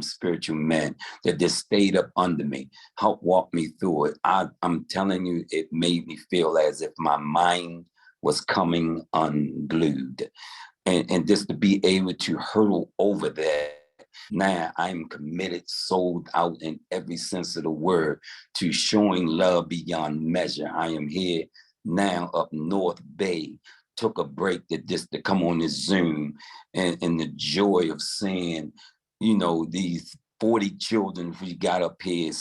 spiritual men that just stayed up under me, helped walk me through it. I'm telling you, it made me feel as if my mind was coming unglued. And just to be able to hurdle over that, now I'm committed, sold out in every sense of the word to showing love beyond measure. I am here now up North Bay, took a break to come on this Zoom, and the joy of seeing, these 40 children we got up here,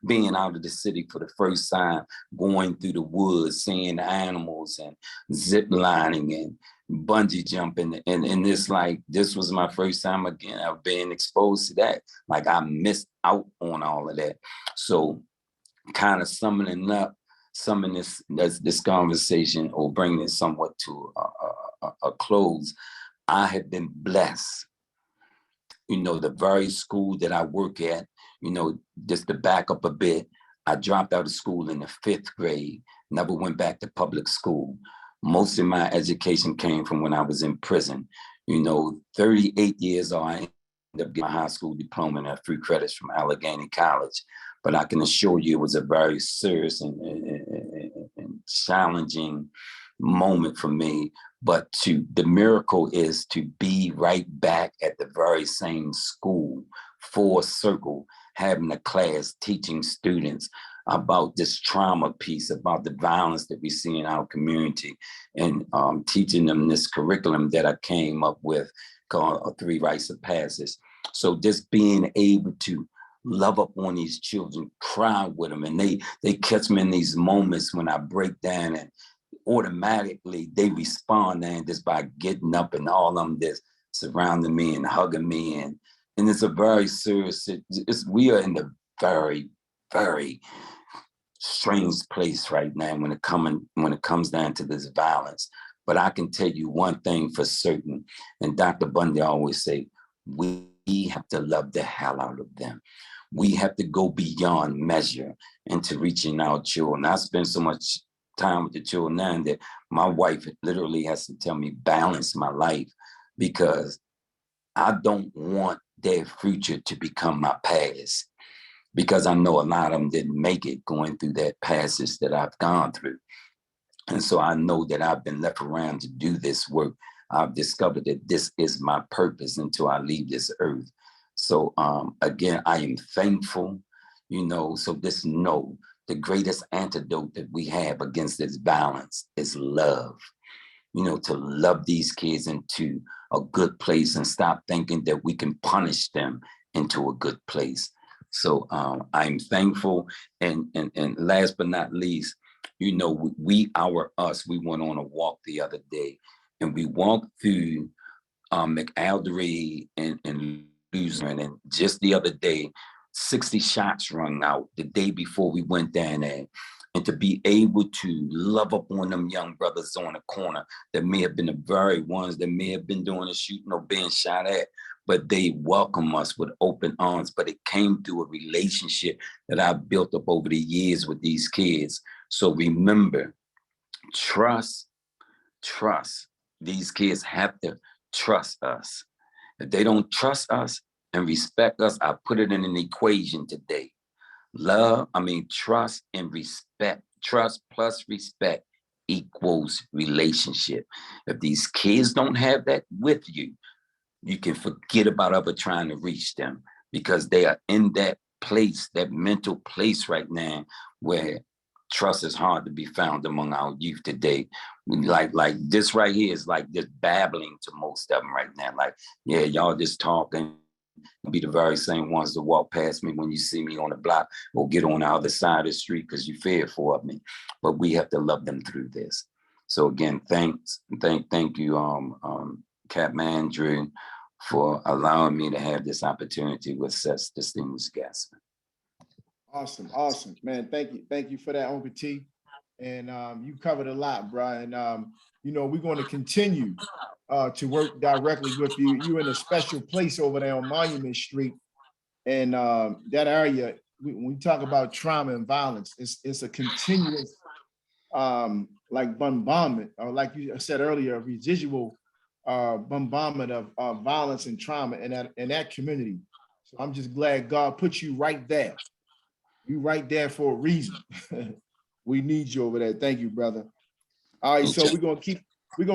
being out of the city for the first time, going through the woods, seeing animals and zip lining and bungee jumping. And it's like, this was my first time again, I've been exposed to that. Like, I missed out on all of that. So kind of summing this conversation, or bringing it somewhat to a close, I have been blessed. The very school that I work at, just to back up a bit, I dropped out of school in the 5th grade, never went back to public school. Most of my education came from when I was in prison. 38 years old, I ended up getting my high school diploma and had 3 credits from Allegheny College. But I can assure you it was a very serious and challenging moment for me. But the miracle is to be right back at the very same school, full circle, having a class, teaching students about this trauma piece, about the violence that we see in our community, and teaching them this curriculum that I came up with called 3 Rites of Passage. So just being able to love up on these children, cry with them, and they catch me in these moments when I break down, and automatically they respond, and just by getting up, and all of them just surrounding me and hugging me, and it's a very serious. We are in the very, very strange place right now when it comes down to this violence. But I can tell you one thing for certain, and Dr. Bundy always say, we have to love the hell out of them. We have to go beyond measure into reaching our children. I spend so much time with the children now that my wife literally has to tell me balance my life, because I don't want their future to become my past, because I know a lot of them didn't make it going through that passage that I've gone through. And so I know that I've been left around to do this work. I've discovered that this is my purpose until I leave this earth. So again, I am thankful, so just know the greatest antidote that we have against this violence is love. To love these kids into a good place and stop thinking that we can punish them into a good place. So I'm thankful. And last but not least, we went on a walk the other day, and we walked through McAldery and Luzerne, and just the other day, 60 shots rung out the day before we went down there. And to be able to love up on them young brothers on the corner that may have been the very ones that may have been doing the shooting or being shot at, but they welcome us with open arms. But it came through a relationship that I built up over the years with these kids. So remember, trust. These kids have to trust us. If they don't trust us and respect us, I put it in an equation today. Trust and respect. Trust plus respect equals relationship. If these kids don't have that with you, you can forget about ever trying to reach them, because they are in that place, that mental place right now where trust is hard to be found among our youth today. Like this right here is like just babbling to most of them right now. Like, yeah, y'all just talking, be the very same ones that walk past me when you see me on the block or get on the other side of the street because you fear for me. But we have to love them through this. So again, thank you, Captain Andrew, for allowing me to have this opportunity with such distinguished guests. Awesome, awesome, man. Thank you for that, Uncle T. And you covered a lot, bro. And you know, we're going to continue to work directly with you. You're in a special place over there on Monument Street, and that area. When we talk about trauma and violence, it's a continuous, like bombardment, or like you said earlier, a residual bombardment of violence and trauma in that community. So I'm just glad God put you right there. You right there for a reason. We need you over there. Thank you, brother. All right, so we're gonna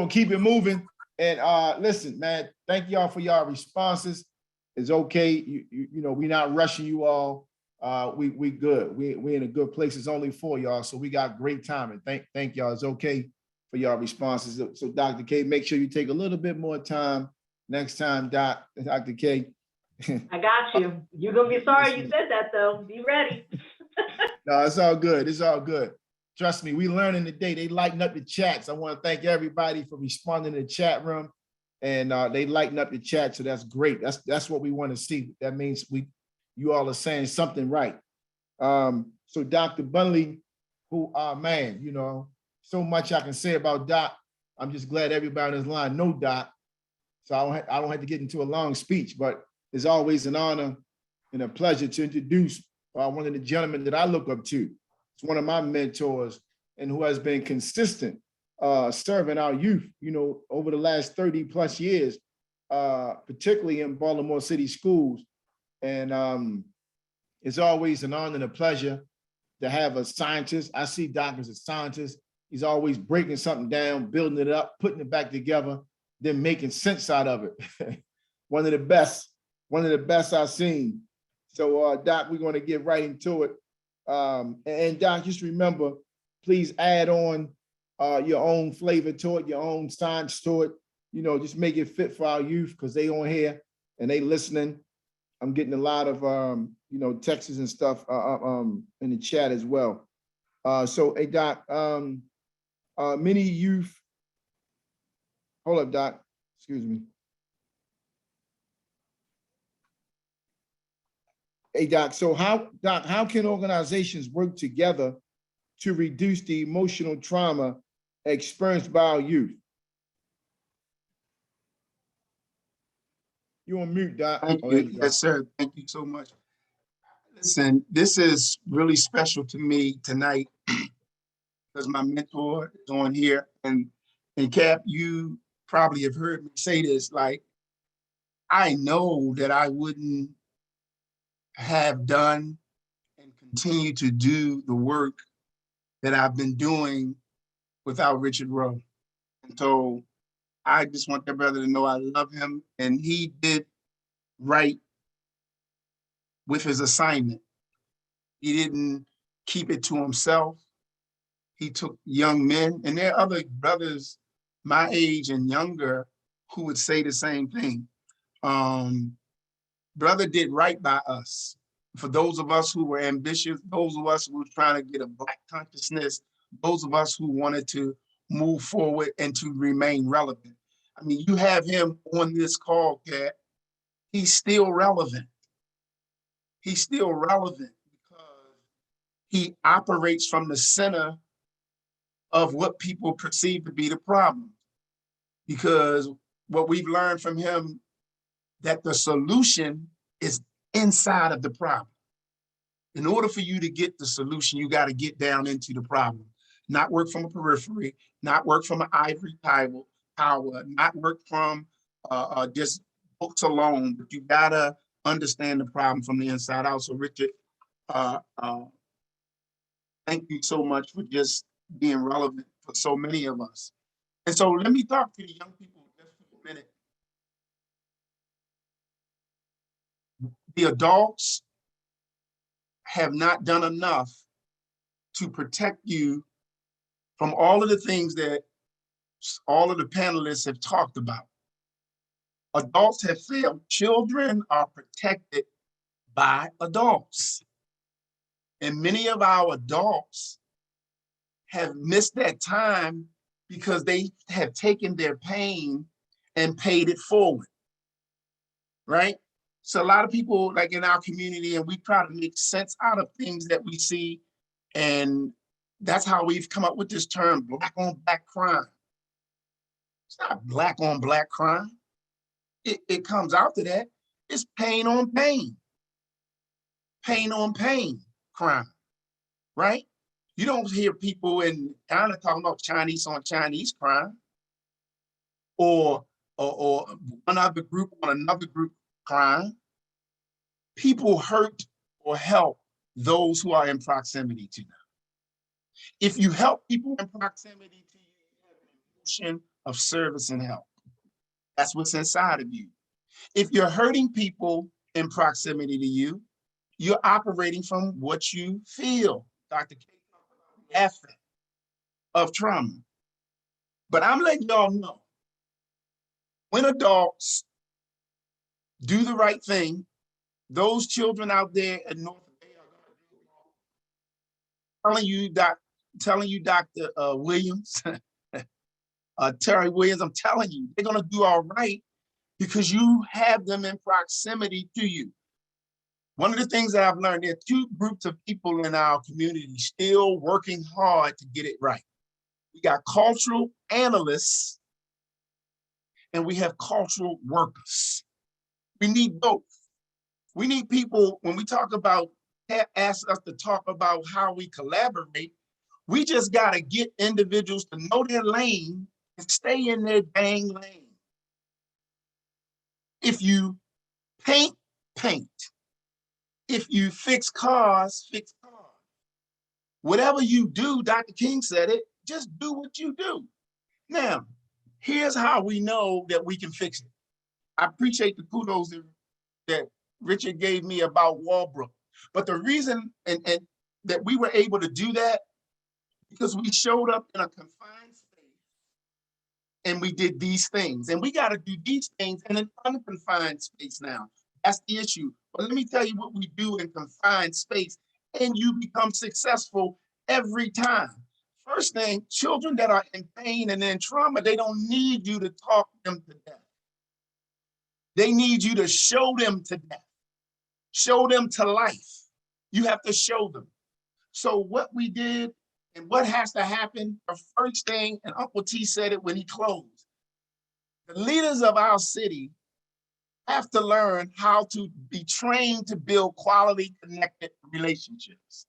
keep it moving. And listen, man, thank y'all for y'all responses. It's okay. You know, we're not rushing you all. We good. We in a good place. It's only for y'all, so we got great time. And thank y'all. It's okay for y'all responses. So Dr. K, make sure you take a little bit more time next time, Dr. K. I got you. You're gonna be sorry you said that though. Be ready. No, it's all good. It's all good. Trust me, we learning today. They lighten up the chats. I want to thank everybody for responding to the chat room, and they lighten up the chat. So that's great. That's what we want to see. That means you all are saying something right. So Dr. Bunley, who man, you know, so much I can say about Doc. I'm just glad everybody on this line know Doc. So I don't have to get into a long speech, but it's always an honor and a pleasure to introduce one of the gentlemen that I look up to. It's one of my mentors and who has been consistent serving our youth, you know, over the last 30 plus years, particularly in Baltimore City schools. And it's always an honor and a pleasure to have a scientist. I see Doc as a scientist. He's always breaking something down, building it up, putting it back together, then making sense out of it. One of the best I've seen. So Doc, we're going to get right into it. And Doc, just remember, please add on your own flavor to it, your own science to it. You know, just make it fit for our youth because they on here and they listening. I'm getting a lot of you know, texts and stuff in the chat as well. So hey Doc, many youth. Hold up, Doc. Excuse me. Hey, Doc, so how can organizations work together to reduce the emotional trauma experienced by our youth? You on mute, Doc. Thank you. Yes, sir. Thank you so much. Listen, this is really special to me tonight because my mentor is on here. And Cap, you probably have heard me say this, like, I know that I wouldn't have done and continue to do the work that I've been doing without Richard Rowe. And so I just want that brother to know I love him, and he did right with his assignment. He didn't keep it to himself. He took young men, and there are other brothers my age and younger who would say the same thing. Brother did right by us. For those of us who were ambitious, those of us who were trying to get a Black consciousness, those of us who wanted to move forward and to remain relevant. I mean, you have him on this call, Kat. He's still relevant. He's still relevant because he operates from the center of what people perceive to be the problem. Because what we've learned from him, that the solution is inside of the problem. In order for you to get the solution, you got to get down into the problem, not work from a periphery, not work from an ivory tower, not work from just books alone, but you got to understand the problem from the inside out. So Richard, thank you so much for just being relevant for so many of us. And so let me talk to the young people just for a minute. The adults have not done enough to protect you from all of the things that all of the panelists have talked about. Adults have failed. Children are protected by adults. And many of our adults have missed that time because they have taken their pain and paid it forward, right? So a lot of people, like in our community, and we try to make sense out of things that we see, and that's how we've come up with this term, black on black crime. It's not black on black crime. It comes out to that. It's pain on pain. Pain on pain crime, right? You don't hear people in Ghana talking about Chinese on Chinese crime, or one other group on another group crime. People hurt or help those who are in proximity to them. If you help people in proximity to you, you have an emotion of service and help. That's what's inside of you. If you're hurting people in proximity to you, you're operating from what you feel. Dr. K talked about the effect of trauma. But I'm letting y'all know, when adults do the right thing, those children out there in North Bay are going to do telling you, Dr. Williams, Terry Williams, I'm telling you, they're going to do all right because you have them in proximity to you. One of the things that I've learned, there are two groups of people in our community still working hard to get it right. We got cultural analysts and we have cultural workers. We need both. We need people, when we talk about, ask us to talk about how we collaborate, we just got to get individuals to know their lane and stay in their dang lane. If you paint, paint. If you fix cars, fix cars. Whatever you do, Dr. King said it, just do what you do. Now, here's how we know that we can fix it. I appreciate the kudos that Richard gave me about Walbrook. But the reason and that we were able to do that, because we showed up in a confined space and we did these things. And we got to do these things in an unconfined space now. That's the issue. But let me tell you what we do in confined space, and you become successful every time. First thing, children that are in pain and in trauma, they don't need you to talk them to death. They need you to show them to death, show them to life. You have to show them. So what we did and what has to happen, the first thing, and Uncle T said it when he closed, the leaders of our city have to learn how to be trained to build quality, connected relationships.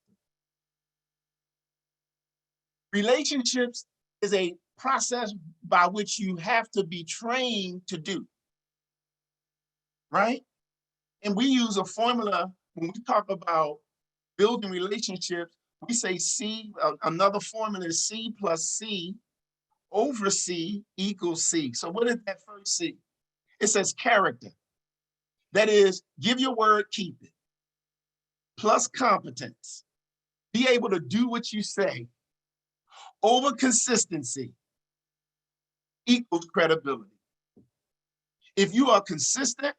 Relationships is a process by which you have to be trained to do, right? And we use a formula when we talk about building relationships. We say C, another formula is C plus C over C equals C. So what is that first C? It says character. That is, give your word, keep it. Plus competence. Be able to do what you say. Over consistency equals credibility. If you are consistent,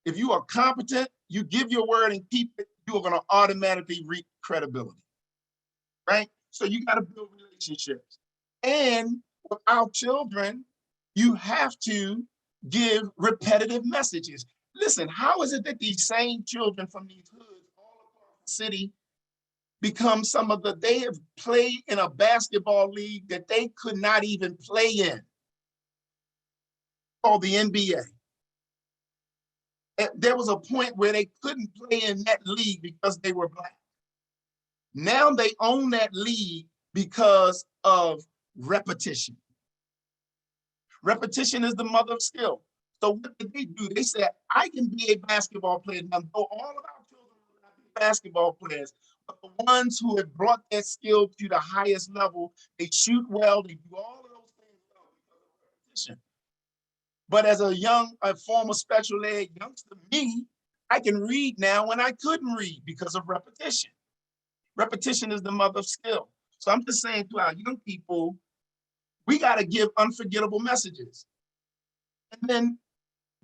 if you are competent, you give your word and keep it, you are going to automatically reap credibility, right? So you got to build relationships. And with our children, you have to give repetitive messages. Listen, how is it that these same children from these hoods all across the city become some of the, they have played in a basketball league that they could not even play in, called the NBA. There was a point where they couldn't play in that league because they were Black. Now they own that league because of repetition. Repetition is the mother of skill. So what did they do? They said, I can be a basketball player. Now, though all of our children will not be basketball players, but the ones who have brought that skill to the highest level, they shoot well, they do all of those things well because of repetition. But as a former special ed youngster, me, I can read now when I couldn't read because of repetition. Repetition is the mother of skill. So I'm just saying to our young people, we got to give unforgettable messages. And then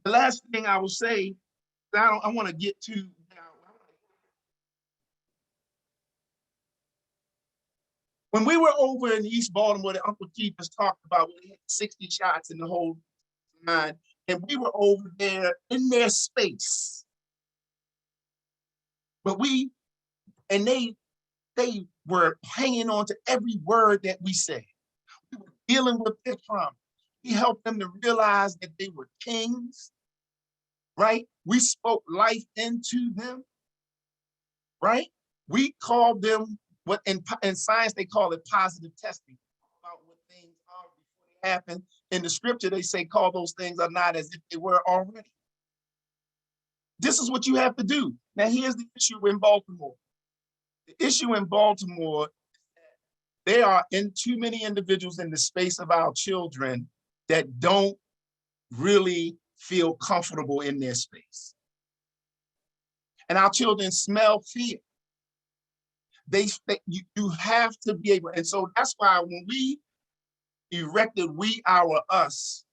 The last thing I will say, I want to get to now. When we were over in East Baltimore, that Uncle Keith just talked about, when he had 60 shots in the whole nine, and we were over there in their space. But they were hanging on to every word that we said. We were dealing with their trauma. We helped them to realize that they were kings, right? We spoke life into them, right? We called them what in science they call it positive testing, about what things are before they happen. In the scripture, they say, call those things are not as if they were already. This is what you have to do. Now, here's the issue in Baltimore. The issue in Baltimore is that there are too many individuals in the space of our children that don't really feel comfortable in their space. And our children smell fear. You have to be able, and so that's why when we erected We Our Us,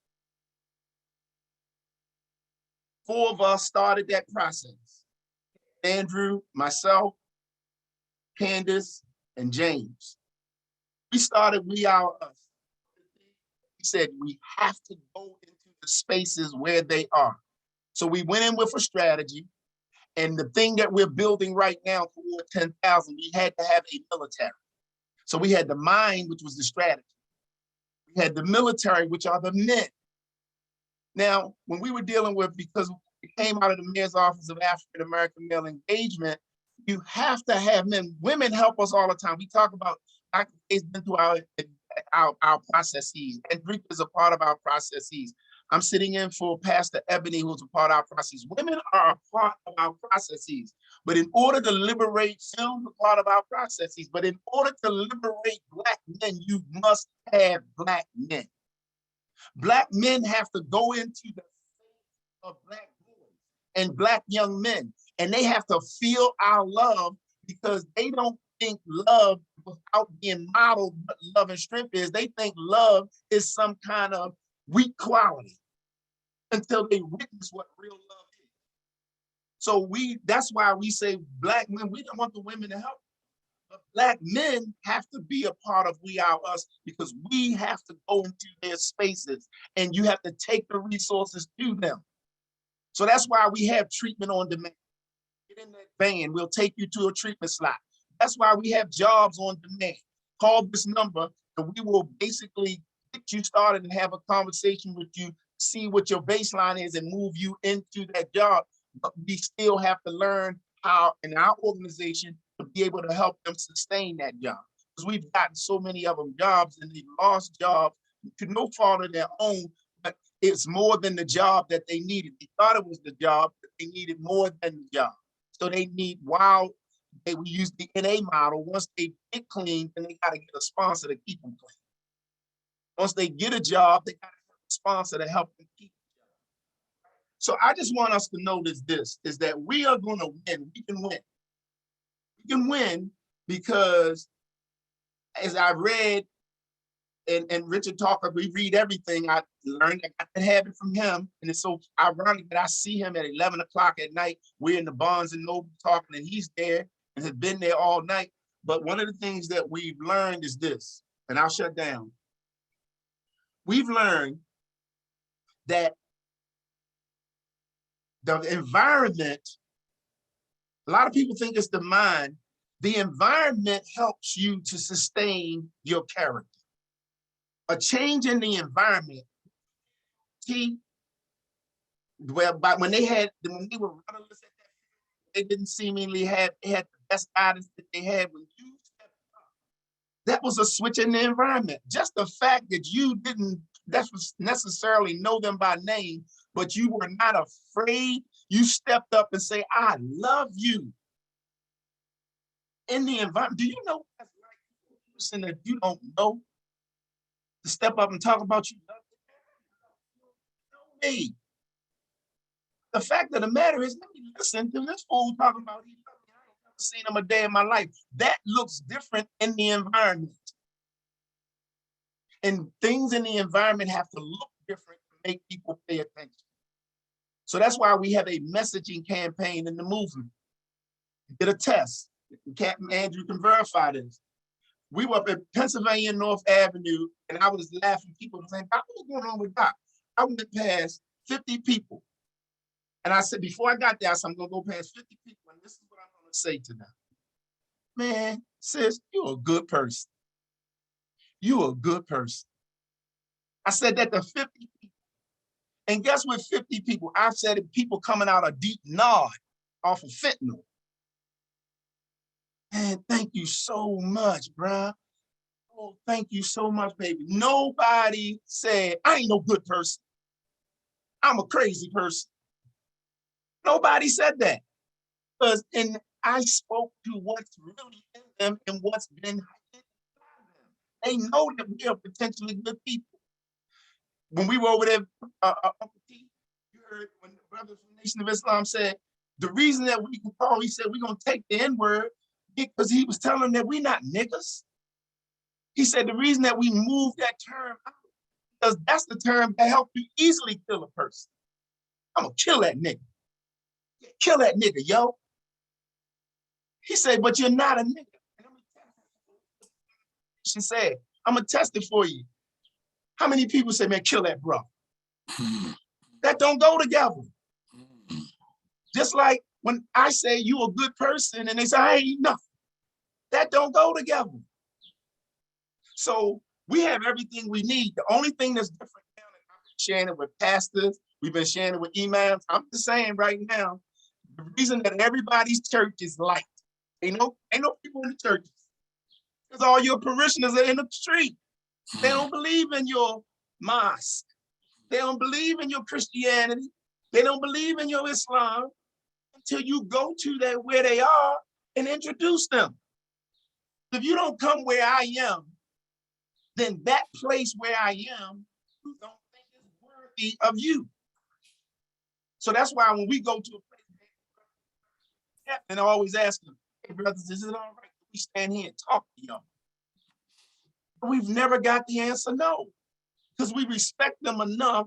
4 of us started that process. Andrew, myself, Candace, and James. We started We Our Us. We said we have to go into the spaces where they are. So we went in with a strategy, and the thing that we're building right now toward 10,000, we had to have a military. So we had the mind, which was the strategy. We had the military, which are the men. Now, when we were dealing with, because it came out of the Mayor's Office of African American Male Engagement, you have to have men. Women help us all the time. We talk about, Dr. K's been through our processes, and Drake is a part of our processes. I'm sitting in for Pastor Ebony, who's a part of our processes. Women are a part of our processes, but in order to liberate, film a part of our processes, but in order to liberate Black men, you must have Black men. Black men have to go into the face of Black boys and Black young men, and they have to feel our love, because they don't think love without being modeled what love and strength is. They think love is some kind of weak quality until they witness what real love is. So that's why we say Black men, we don't want the women to help. But Black men have to be a part of We Are Us, because we have to go into their spaces, and you have to take the resources to them. So that's why we have treatment on demand. Get in that van, we'll take you to a treatment slot. That's why we have jobs on demand. Call this number, and we will basically get you started and have a conversation with you, see what your baseline is, and move you into that job. But we still have to learn how, in our organization, to be able to help them sustain that job. Because we've gotten so many of them jobs, and they've lost jobs to no fault of their own, but it's more than the job that they needed. They thought it was the job, but they needed more than the job. So they need, we use the NA model. Once they get clean, then they got to get a sponsor to keep them clean. Once they get a job, they got to have a sponsor to help them keep the job. So I just want us to notice this, is that we are going to win. We can win. We can win because, as I read, and Richard Talker, we read everything. I learned, I got the habit from him. And it's so ironic that I see him at 11 o'clock at night. We're in the Barnes and Noble talking, and he's there and has been there all night. But one of the things that we've learned is this, and I'll shut down. We've learned that the environment, a lot of people think it's the mind. The environment helps you to sustain your character. A change in the environment. See, well, but when they were rudderless at that, they didn't seemingly had the best guidance that they had when you stepped up. That was a switch in the environment. Just the fact that you didn't necessarily know them by name, but you were not afraid. You stepped up and say, "I love you." In the environment, do you know that's like a person that you don't know to step up and talk about you? Know me. The fact of the matter is, let me listen to this fool talking about he loved me. I ain't never seen him a day in my life. That looks different in the environment. And things in the environment have to look different to make people pay attention. So that's why we have a messaging campaign in the movement. Did a test. Captain Andrew can verify this. We were up at Pennsylvania North Avenue, and I was laughing. People were saying, "Doc, what's going on with Doc?" I went past 50 people. And I said, before I got there, I said, I'm going to go past 50 people, and this is what I'm going to say to them. Man, sis, you're a good person. You're a good person. I said that to 50 people. And guess what, 50 people? I said it, people coming out of deep nod off of fentanyl. Man, thank you so much, bruh. Oh, thank you so much, baby. Nobody said, I ain't no good person. I'm a crazy person. Nobody said that. Because I spoke to what's really in them and what's been hidden inside them. They know that we are potentially good people. When we were over there, Uncle T, you heard when the brothers from the Nation of Islam said, the reason that we can call, he said, we're going to take the N-word because he was telling them that we're not niggas. He said, the reason that we move that term out, because that's the term that helps you easily kill a person. I'm going to kill that nigga. Yeah, kill that nigga, yo. He said, but you're not a nigga. She said, I'm going to test it for you. How many people say, man, kill that bro? That don't go together. Just like when I say you a good person and they say, I ain't nothing. That don't go together. So we have everything we need. The only thing that's different now, that I've been sharing it with pastors, we've been sharing it with imams. I'm just saying right now, the reason that everybody's church is light. Ain't no people in the churches. Because all your parishioners are in the street. They don't believe in your mosque. They don't believe in your Christianity. They don't believe in your Islam until you go to that where they are and introduce them. If you don't come where I am, then that place where I am, you don't think is worthy of you. So that's why when we go to a place, and I always ask them, hey brothers, is it all right that we stand here and talk to y'all? We've never got the answer no, because we respect them enough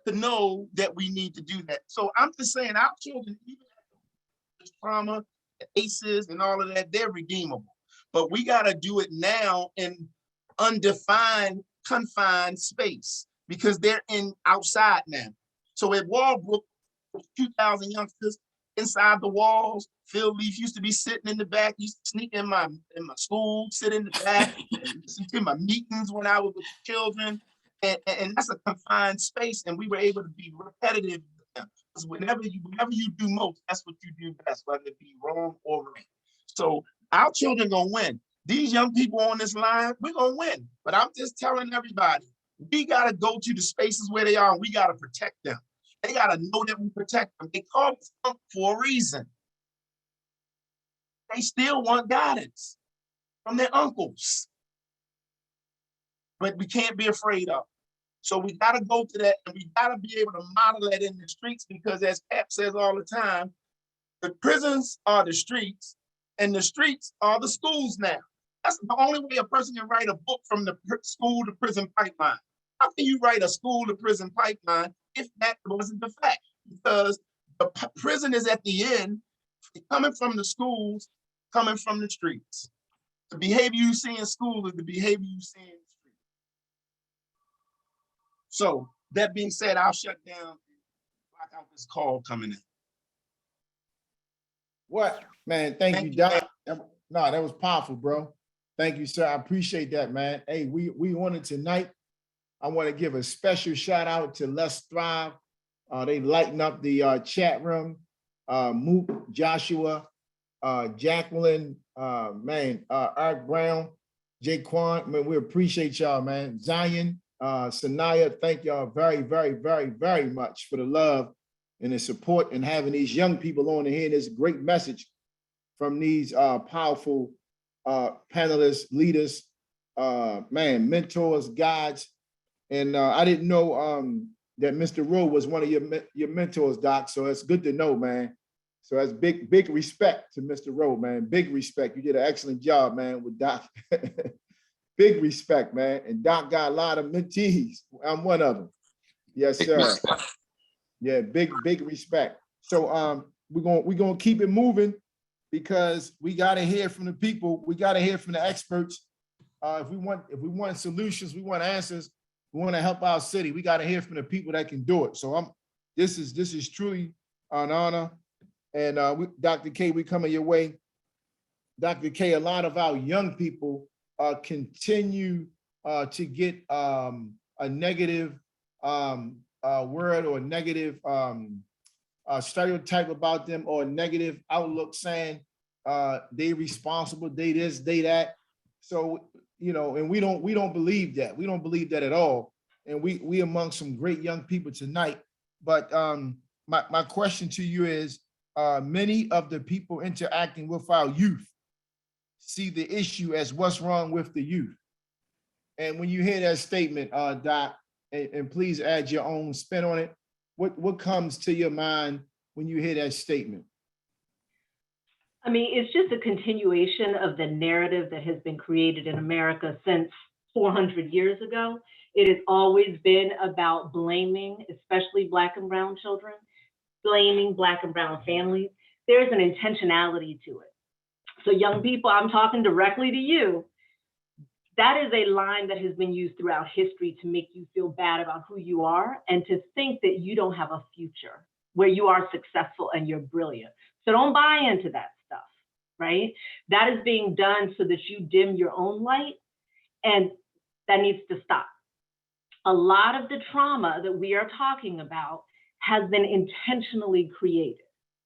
to know that we need to do that. So I'm just saying our children, even the trauma, the ACEs and all of that, they're redeemable. But we got to do it now in undefined, confined space because they're in outside now. So at Walbrook, 2,000 youngsters inside the walls. Phil Leaf used to be sitting in the back. He used to sneak in my school, sit in the back, and listen to my meetings when I was with children. And that's a confined space, and we were able to be repetitive. Because whenever you do most, that's what you do best, whether it be wrong or right. So our children gonna win. These young people on this line, we're gonna win. But I'm just telling everybody, we gotta go to the spaces where they are, and we gotta protect them. They gotta know that we protect them. They call us up for a reason. They still want guidance from their uncles. But we can't be afraid of. So we gotta go to that, and we gotta be able to model that in the streets, because as Cap says all the time, the prisons are the streets, and the streets are the schools now. That's the only way a person can write a book from the school to prison pipeline. How can you write a school to prison pipeline if that wasn't the fact? Because the prison is at the end, coming from the schools, coming from the streets. The behavior you see in school is the behavior you see in the street. So that being said, I'll shut down and block out this call coming in. What? Man, thank you, Doc. No, that was powerful, bro. Thank you, sir. I appreciate that, man. Hey, we wanted tonight. I want to give a special shout out to Let's Thrive. They lighten up the chat room. Mook, Joshua, Jacqueline, Art Brown, Jaquan. Man, we appreciate y'all, man. Zion, Sanaya, thank y'all very, very, very, very much for the love and the support and having these young people on here. There's a great message from these powerful panelists, leaders, mentors, guides. And I didn't know that Mr. Rowe was one of your mentors, Doc. So it's good to know, man. So that's big respect to Mr. Rowe, man. Big respect. You did an excellent job, man, with Doc. Big respect, man. And Doc got a lot of mentees. I'm one of them. Yes, sir. Yeah, big respect. So we're gonna keep it moving because we gotta hear from the people. We gotta hear from the experts. If we want solutions, we want answers. We want to help our city. We got to hear from the people that can do it. So this is truly an honor. And Dr. K, we coming your way. Dr. K, a lot of our young people continue to get a negative word or negative stereotype about them or a negative outlook saying they responsible, they this, they that. So, you know, and we don't believe that. We don't believe that at all. And we among some great young people tonight. But my question to you is, many of the people interacting with our youth see the issue as what's wrong with the youth. And when you hear that statement, Doc, and please add your own spin on it, what comes to your mind when you hear that statement? I mean, it's just a continuation of the narrative that has been created in America since 400 years ago. It has always been about blaming, especially Black and brown children, blaming Black and brown families. There's an intentionality to it. So young people, I'm talking directly to you. That is a line that has been used throughout history to make you feel bad about who you are and to think that you don't have a future where you are successful and you're brilliant. So don't buy into that stuff, right? That is being done so that you dim your own light, and that needs to stop. A lot of the trauma that we are talking about has been intentionally created,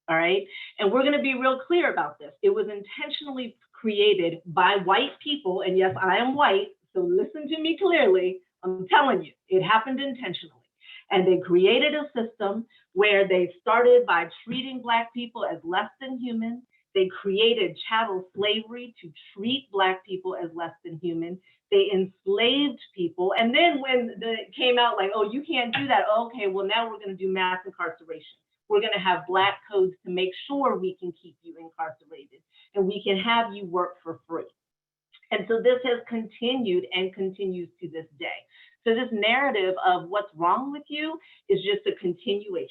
all right? And we're gonna be real clear about this. It was intentionally created by white people, and yes, I am white, so listen to me clearly. I'm telling you, it happened intentionally. And they created a system where they started by treating Black people as less than human. They created chattel slavery to treat Black people as less than human. They enslaved people. And then when it came out like, oh, you can't do that. Okay, well, now we're going to do mass incarceration. We're going to have Black codes to make sure we can keep you incarcerated and we can have you work for free. And so this has continued and continues to this day. So this narrative of what's wrong with you is just a continuation.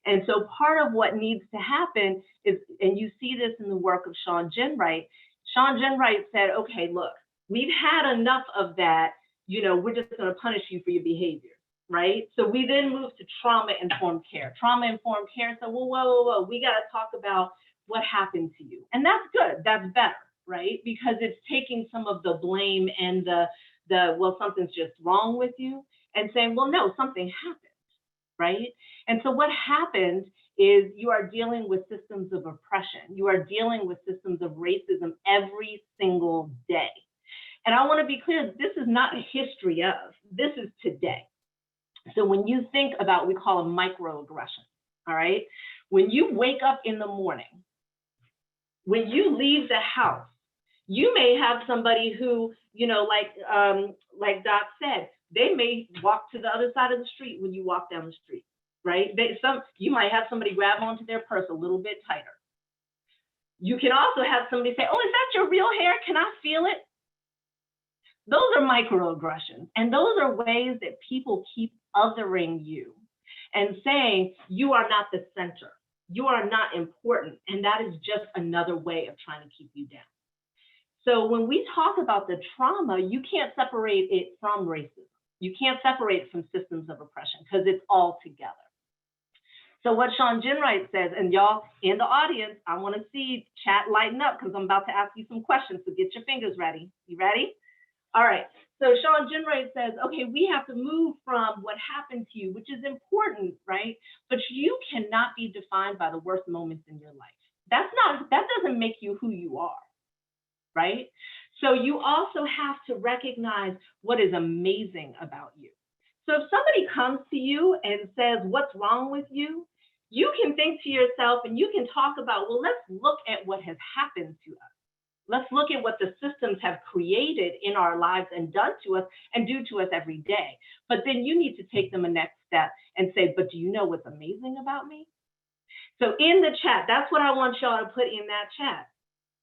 And so part of what needs to happen is, and you see this in the work of Sean Ginwright. Sean Ginwright said, okay, look, we've had enough of that, you know, we're just going to punish you for your behavior, right? So we then moved to trauma-informed care. Trauma-informed care said, well, whoa, we got to talk about what happened to you. And that's good, that's better, right? Because it's taking some of the blame and the well, something's just wrong with you, and saying, well, no, something happened, right? And so what happened is you are dealing with systems of oppression. You are dealing with systems of racism every single day. And I want to be clear, this is not a history of, this is today. So when you think about, we call them microaggressions, all right? When you wake up in the morning, when you leave the house, you may have somebody who, you know, like Doc said, they may walk to the other side of the street when you walk down the street, right? You might have somebody grab onto their purse a little bit tighter. You can also have somebody say, oh, is that your real hair? Can I feel it? Those are microaggressions. And those are ways that people keep othering you and saying, you are not the center. You are not important. And that is just another way of trying to keep you down. So when we talk about the trauma, you can't separate it from racism. You can't separate it from systems of oppression because it's all together. So what Sean Ginwright says, and y'all in the audience, I want to see chat lighten up because I'm about to ask you some questions, so get your fingers ready. You ready? All right. So Sean Ginwright says, okay, we have to move from what happened to you, which is important, right? But you cannot be defined by the worst moments in your life. That doesn't make you who you are. Right? So you also have to recognize what is amazing about you. So if somebody comes to you and says, what's wrong with you? You can think to yourself and you can talk about, well, let's look at what has happened to us. Let's look at what the systems have created in our lives and done to us and do to us every day. But then you need to take them a next step and say, but do you know what's amazing about me? So in the chat, that's what I want y'all to put in that chat.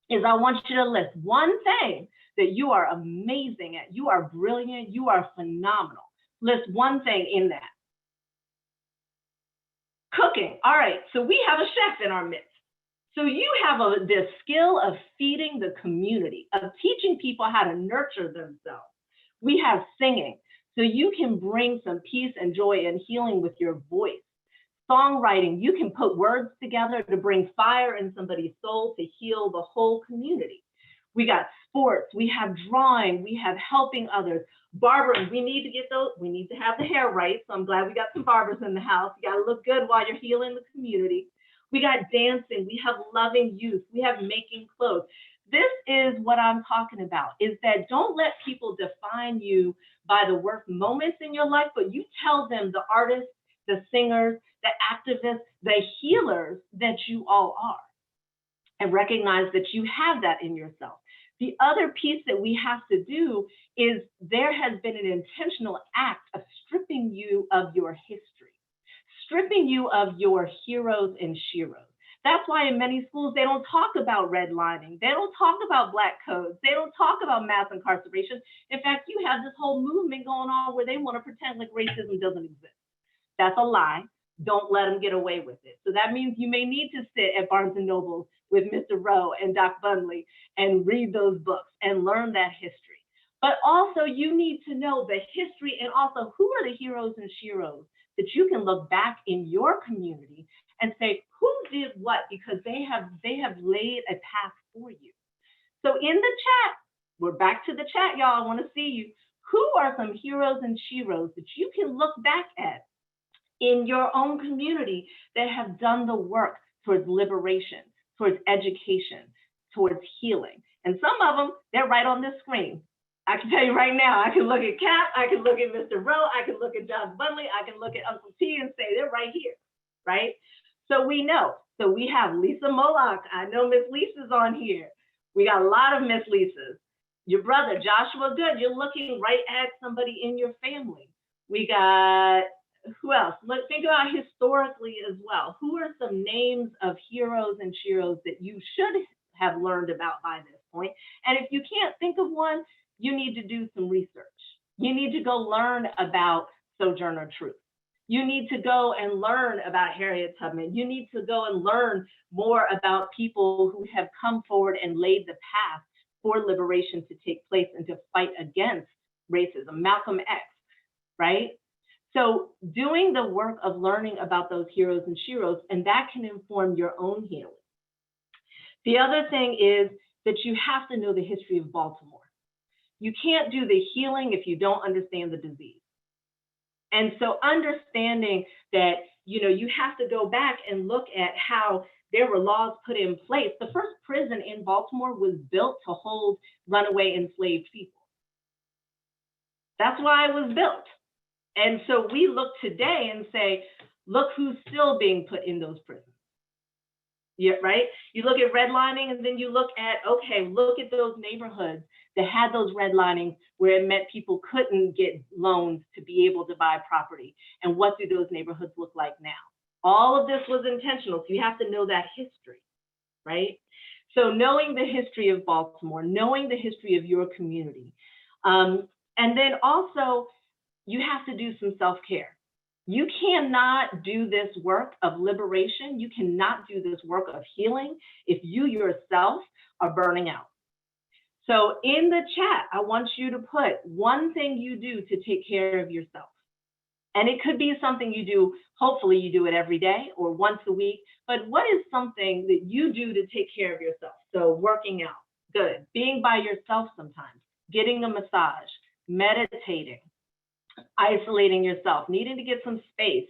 Is I want you to list one thing that you are amazing at. You are brilliant. You are phenomenal. List one thing in that. Cooking. All right, so we have a chef in our midst. So you have the skill of feeding the community, of teaching people how to nurture themselves. We have singing, so you can bring some peace and joy and healing with your voice. Songwriting, you can put words together to bring fire in somebody's soul to heal the whole community. We got sports, we have drawing, we have helping others. Barbering, we need to get those, we need to have the hair right. So I'm glad we got some barbers in the house. You gotta look good while you're healing the community. We got dancing, we have loving youth, we have making clothes. This is what I'm talking about, is that don't let people define you by the worst moments in your life, but you tell them the artists, the singers, the activists, the healers that you all are. And recognize that you have that in yourself. The other piece that we have to do is there has been an intentional act of stripping you of your history, stripping you of your heroes and sheroes. That's why in many schools, they don't talk about redlining. They don't talk about Black codes. They don't talk about mass incarceration. In fact, you have this whole movement going on where they want to pretend like racism doesn't exist. That's a lie. Don't let them get away with it. So that means you may need to sit at Barnes & Noble with Mr. Rowe and Doc Bunley and read those books and learn that history. But also you need to know the history and also who are the heroes and sheroes that you can look back in your community and say, who did what? Because they have laid a path for you. So in the chat, we're back to the chat, y'all. I want to see you. Who are some heroes and sheroes that you can look back at in your own community that have done the work towards liberation, towards education, towards healing? And some of them, they're right on this screen. I can tell you right now, I can look at Cap, I can look at Mr. Rowe, I can look at John Bunley, I can look at Uncle T and say they're right here, right? So we know. So we have Lisa Moloch. I know Miss Lisa's on here. We got a lot of Miss Lisas. Your brother, Joshua Good, you're looking right at somebody in your family. We got, who else? Let's think about historically as well. Who are some names of heroes and sheroes that you should have learned about by this point? And if you can't think of one, you need to do some research. You need to go learn about Sojourner Truth. You need to go and learn about Harriet Tubman. You need to go and learn more about people who have come forward and laid the path for liberation to take place and to fight against racism. Malcolm X, right? So doing the work of learning about those heroes and sheroes, and that can inform your own healing. The other thing is that you have to know the history of Baltimore. You can't do the healing if you don't understand the disease. And so understanding that, you have to go back and look at how there were laws put in place. The first prison in Baltimore was built to hold runaway enslaved people. That's why it was built. And so we look today and say, look who's still being put in those prisons. Yeah, right? You look at redlining and then you look at, okay, look at those neighborhoods that had those redlinings where it meant people couldn't get loans to be able to buy property. And what do those neighborhoods look like now? All of this was intentional. So you have to know that history, right? So knowing the history of Baltimore, knowing the history of your community. And then also you have to do some self-care. You cannot do this work of liberation. You cannot do this work of healing if you yourself are burning out. So in the chat, I want you to put one thing you do to take care of yourself. And it could be something you do, hopefully you do it every day or once a week, but what is something that you do to take care of yourself? So working out, good. Being by yourself sometimes, getting a massage, meditating, isolating yourself, needing to get some space,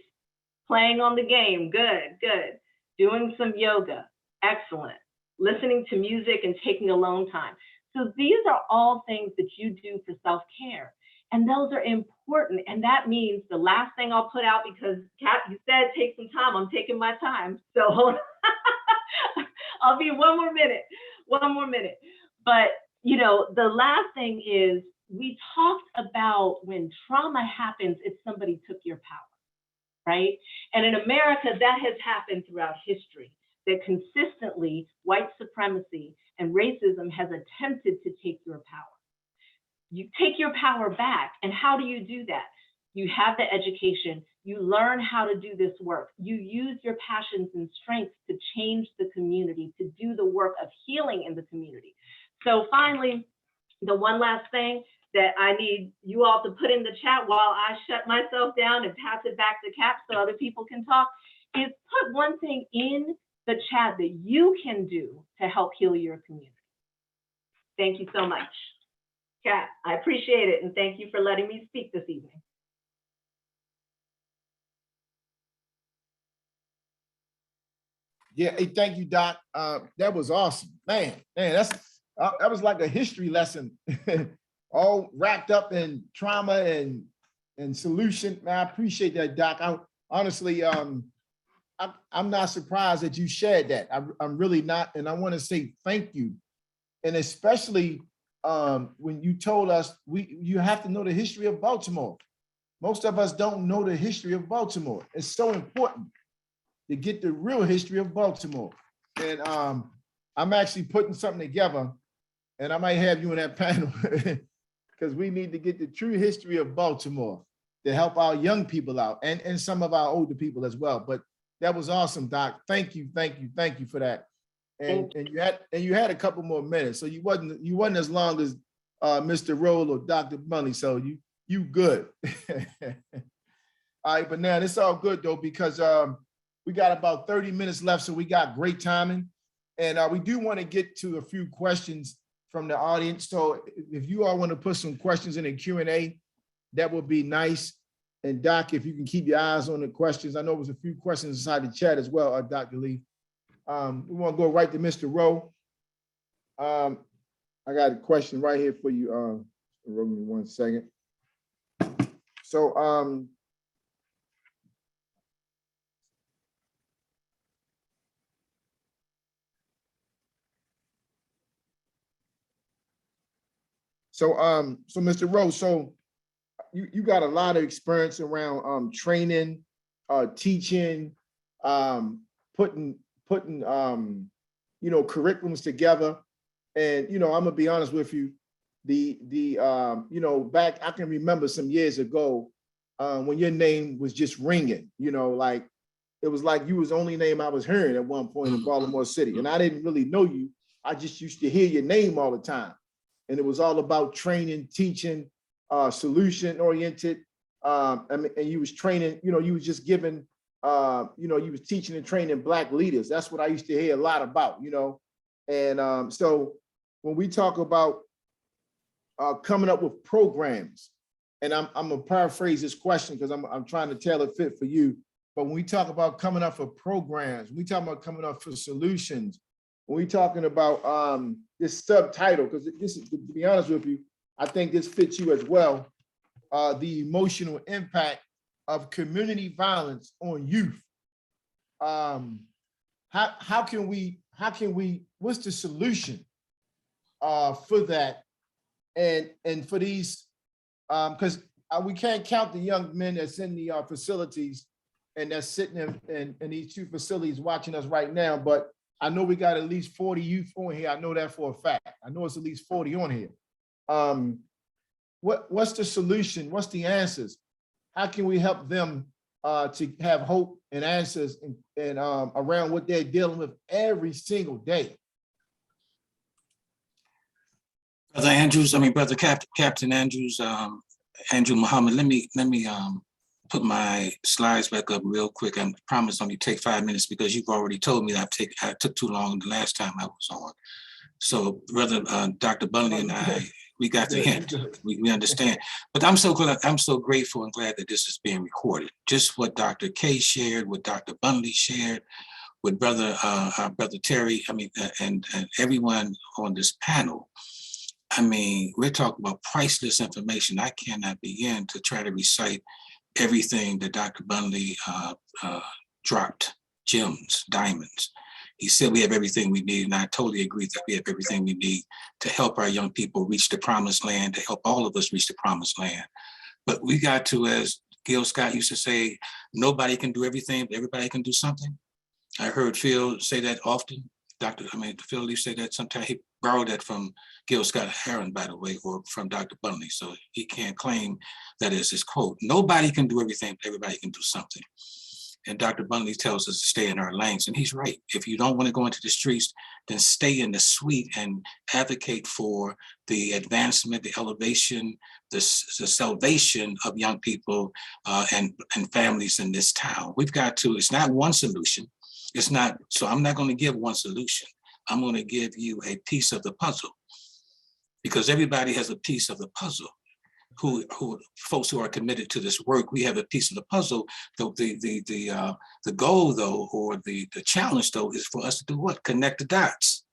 playing on the game, good, good. Doing some yoga, excellent. Listening to music and taking alone time. So these are all things that you do for self-care. And those are important. And that means the last thing I'll put out, because Kat, you said take some time, I'm taking my time. So hold on. I'll be one more minute. But the last thing is, we talked about when trauma happens, if somebody took your power, right? And in America, that has happened throughout history, that consistently white supremacy and racism has attempted to take your power. You take your power back. And how do you do that? you have the education, you learn how to do this work, you use your passions and strengths to change the community, to do the work of healing in the community. So finally, the one last thing that I need you all to put in the chat while I shut myself down and pass it back to Cap so other people can talk, is put one thing in the chat that you can do to help heal your community. Thank you so much. Cap, I appreciate it, and thank you for letting me speak this evening. Yeah, hey, thank you, Doc. That was awesome. Man, that was like a history lesson, all wrapped up in trauma and solution. Man, I appreciate that, Doc. Honestly, I'm not surprised that you shared that. I'm really not, and I want to say thank you. And especially when you told us you have to know the history of Baltimore. Most of us don't know the history of Baltimore. It's so important to get the real history of Baltimore. And I'm actually putting something together, and I might have you in that panel because we need to get the true history of Baltimore to help our young people out and some of our older people as well. But that was awesome, Doc. Thank you for that. And you had a couple more minutes, so you wasn't as long as Mr. Roll or Dr. Bunny, so you good. All right, but now it's all good though, because we got about 30 minutes left, so we got great timing. And we do want to get to a few questions from the audience. So if you all want to put some questions in the Q&A, that would be nice. And Doc, if you can keep your eyes on the questions. I know there's a few questions inside the chat as well, Dr. Lee. We want to go right to Mr. Rowe. I got a question right here for you. Rowe, give me 1 second. So, So Mr. Rose, so you got a lot of experience around training, teaching, putting curriculums together. And I'm gonna be honest with you, back I can remember some years ago when your name was just ringing, like it was like you was the only name I was hearing at one point in Baltimore City, and I didn't really know you. I just used to hear your name all the time. And it was all about training, teaching, solution-oriented. And you was training, you was just giving, you was teaching and training Black leaders. That's what I used to hear a lot about, And so when we talk about coming up with programs, and I'm gonna paraphrase this question because I'm trying to tailor fit for you. But when we talk about coming up for programs, when we talk about coming up for solutions, when we're talking about this subtitle, because this is, to be honest with you, I think this fits you as well, the emotional impact of community violence on youth. How can we, what's the solution for that? And for these, because we can't count the young men that's in the facilities and that's sitting in these two facilities watching us right now, but I know we got at least 40 youth on here. I know that for a fact. I know it's at least 40 on here. What's the solution? What's the answers? How can we help them to have hope and answers and around what they're dealing with every single day? Brother Andrews, Brother Captain Andrews, Andrew Muhammad, let me put my slides back up real quick. I promise only take 5 minutes because you've already told me that I took too long the last time I was on. So Brother Dr. Bunley and I, we got the hint. We understand. But I'm so glad, I'm so grateful and glad that this is being recorded. Just what Dr. K shared, what Dr. Bunley shared, with Brother Terry, and everyone on this panel. We're talking about priceless information. I cannot begin to try to recite everything that Dr. Bunley dropped, gems, diamonds. He said we have everything we need, and I totally agree that we have everything we need to help our young people reach the promised land, to help all of us reach the promised land. But we got to, as Gil Scott used to say, nobody can do everything, but everybody can do something. I heard Phil say that often. Phil Lee said that sometimes he borrowed that from Gil Scott Heron, by the way, or from Dr. Bunley. So he can't claim that is his quote. Nobody can do everything, but everybody can do something. And Dr. Bunley tells us to stay in our lanes, and he's right. If you don't want to go into the streets, then stay in the suite and advocate for the advancement, the elevation, the salvation of young people and families in this town. We've got to, it's not one solution. It's not, so I'm not going to give one solution. I'm going to give you a piece of the puzzle, because everybody has a piece of the puzzle. Who folks who are committed to this work, we have a piece of the puzzle. The goal though, or the challenge though, is for us to do what? Connect the dots.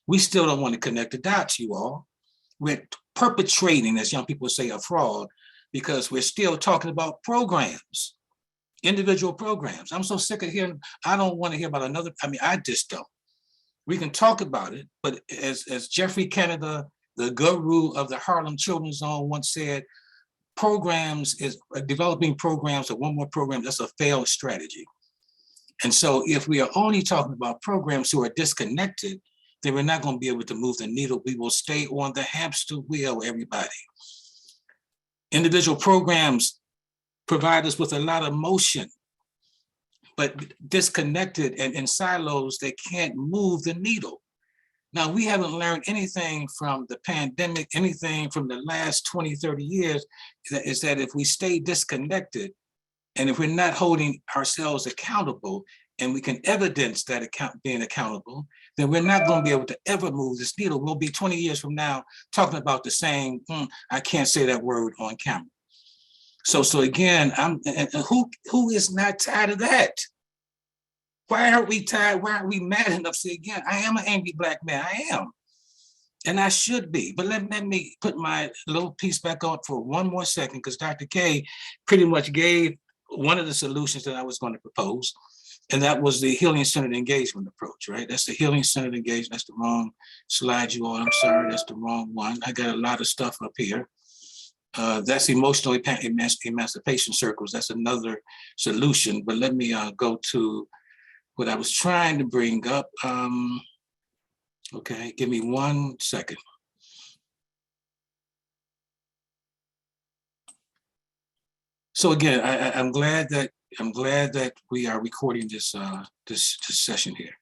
We still don't want to connect the dots, you all. We're perpetrating, as young people say, a fraud, because we're still talking about programs, individual programs. I'm so sick of hearing, I don't want to hear about another, I just don't. We can talk about it, but as Jeffrey Canada, the guru of the Harlem Children's Zone, once said, programs is developing programs or one more program, that's a failed strategy. And so if we are only talking about programs who are disconnected, then we're not going to be able to move the needle. We will stay on the hamster wheel, everybody. Individual programs provide us with a lot of motion, but disconnected and in silos, they can't move the needle. Now, we haven't learned anything from the pandemic, anything from the last 20, 30 years, is that if we stay disconnected and if we're not holding ourselves accountable and we can evidence that being accountable, then we're not going to be able to ever move this needle. We'll be 20 years from now talking about the same, I can't say that word on camera. So again, who is not tired of that? Why aren't we tired? Why aren't we mad enough to say again, I am an angry Black man, I am. And I should be, but let me put my little piece back up for one more second, because Dr. K pretty much gave one of the solutions that I was going to propose, and that was the healing-centered engagement approach, right? That's the healing-centered engagement. That's the wrong slide, you all, I'm sorry, that's the wrong one. I got a lot of stuff up here. That's emotional emancipation circles. That's another solution, but let me go to what I was trying to bring up. Okay, give me 1 second. So again, I'm glad that we are recording this this session here.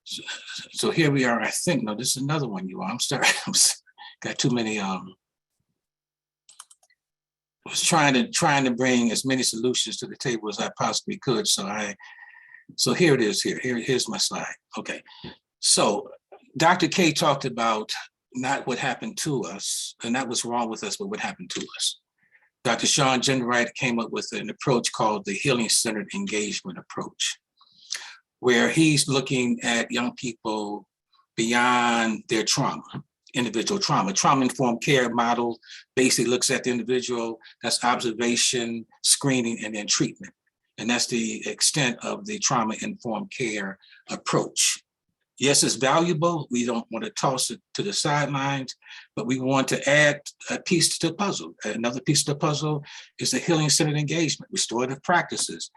So here we are. I think no, this is another one. You all. I'm sorry. Got too many. I was trying to bring as many solutions to the table as I possibly could. So here it is. Here's my slide. Okay. So Dr. K talked about not what happened to us and not what's wrong with us, but what happened to us. Dr. Sean Jenwright came up with an approach called the healing-centered engagement approach, where he's looking at young people beyond their trauma, individual trauma. Trauma-informed care model basically looks at the individual, that's observation, screening, and then treatment. And that's the extent of the trauma-informed care approach. Yes, it's valuable. We don't want to toss it to the sidelines, but we want to add a piece to the puzzle. Another piece of the puzzle is the healing-centered engagement, restorative practices,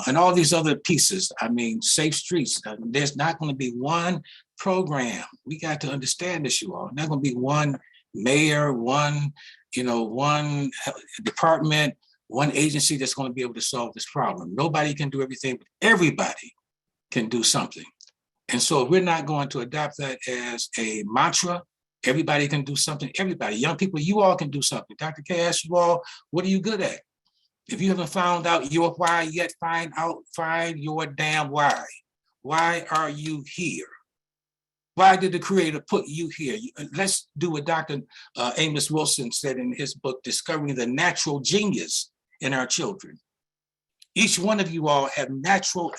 and all these other pieces. I mean, safe streets. There's not going to be one program. We got to understand this, you all. Not going to be one mayor, one department, one agency that's going to be able to solve this problem. Nobody can do everything, but everybody can do something. And so if we're not going to adopt that as a mantra, everybody can do something, everybody, young people, you all can do something. Dr. K asked you all, what are you good at? If you haven't found out your why yet, find your damn why. Why are you here? Why did the Creator put you here? Let's do what Dr. Amos Wilson said in his book, Discovering the Natural Genius in Our Children. Each one of you all have natural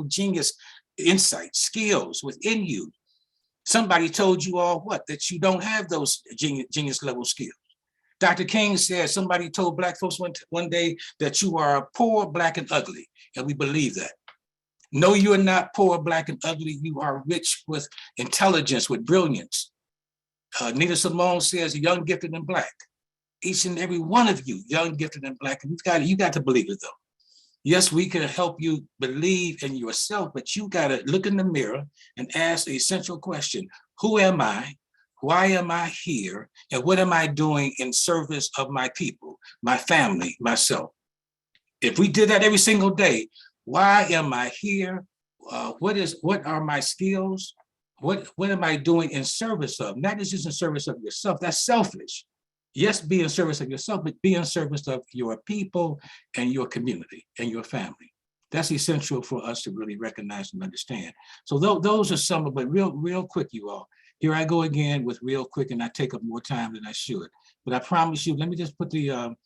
genius insights, skills within you. Somebody told you all what? That you don't have those genius level skills. Dr. King said somebody told Black folks one day that you are poor, Black, and ugly, and we believe that. No, you are not poor, Black, and ugly. You are rich with intelligence, with brilliance. Nina Simone says, young, gifted, and Black. Each and every one of you, young, gifted, and Black. And you got to believe it, though. Yes, we can help you believe in yourself, but you got to look in the mirror and ask the essential question: who am I? Why am I here? And what am I doing in service of my people, my family, myself? If we did that every single day, why am I here? What are my skills? What am I doing in service of? Not just in service of yourself. That's selfish. Yes, be in service of yourself, but be in service of your people and your community and your family. That's essential for us to really recognize and understand. So those are some of, but real quick, you all. Here I go again with real quick, and I take up more time than I should. But I promise you, let me just put the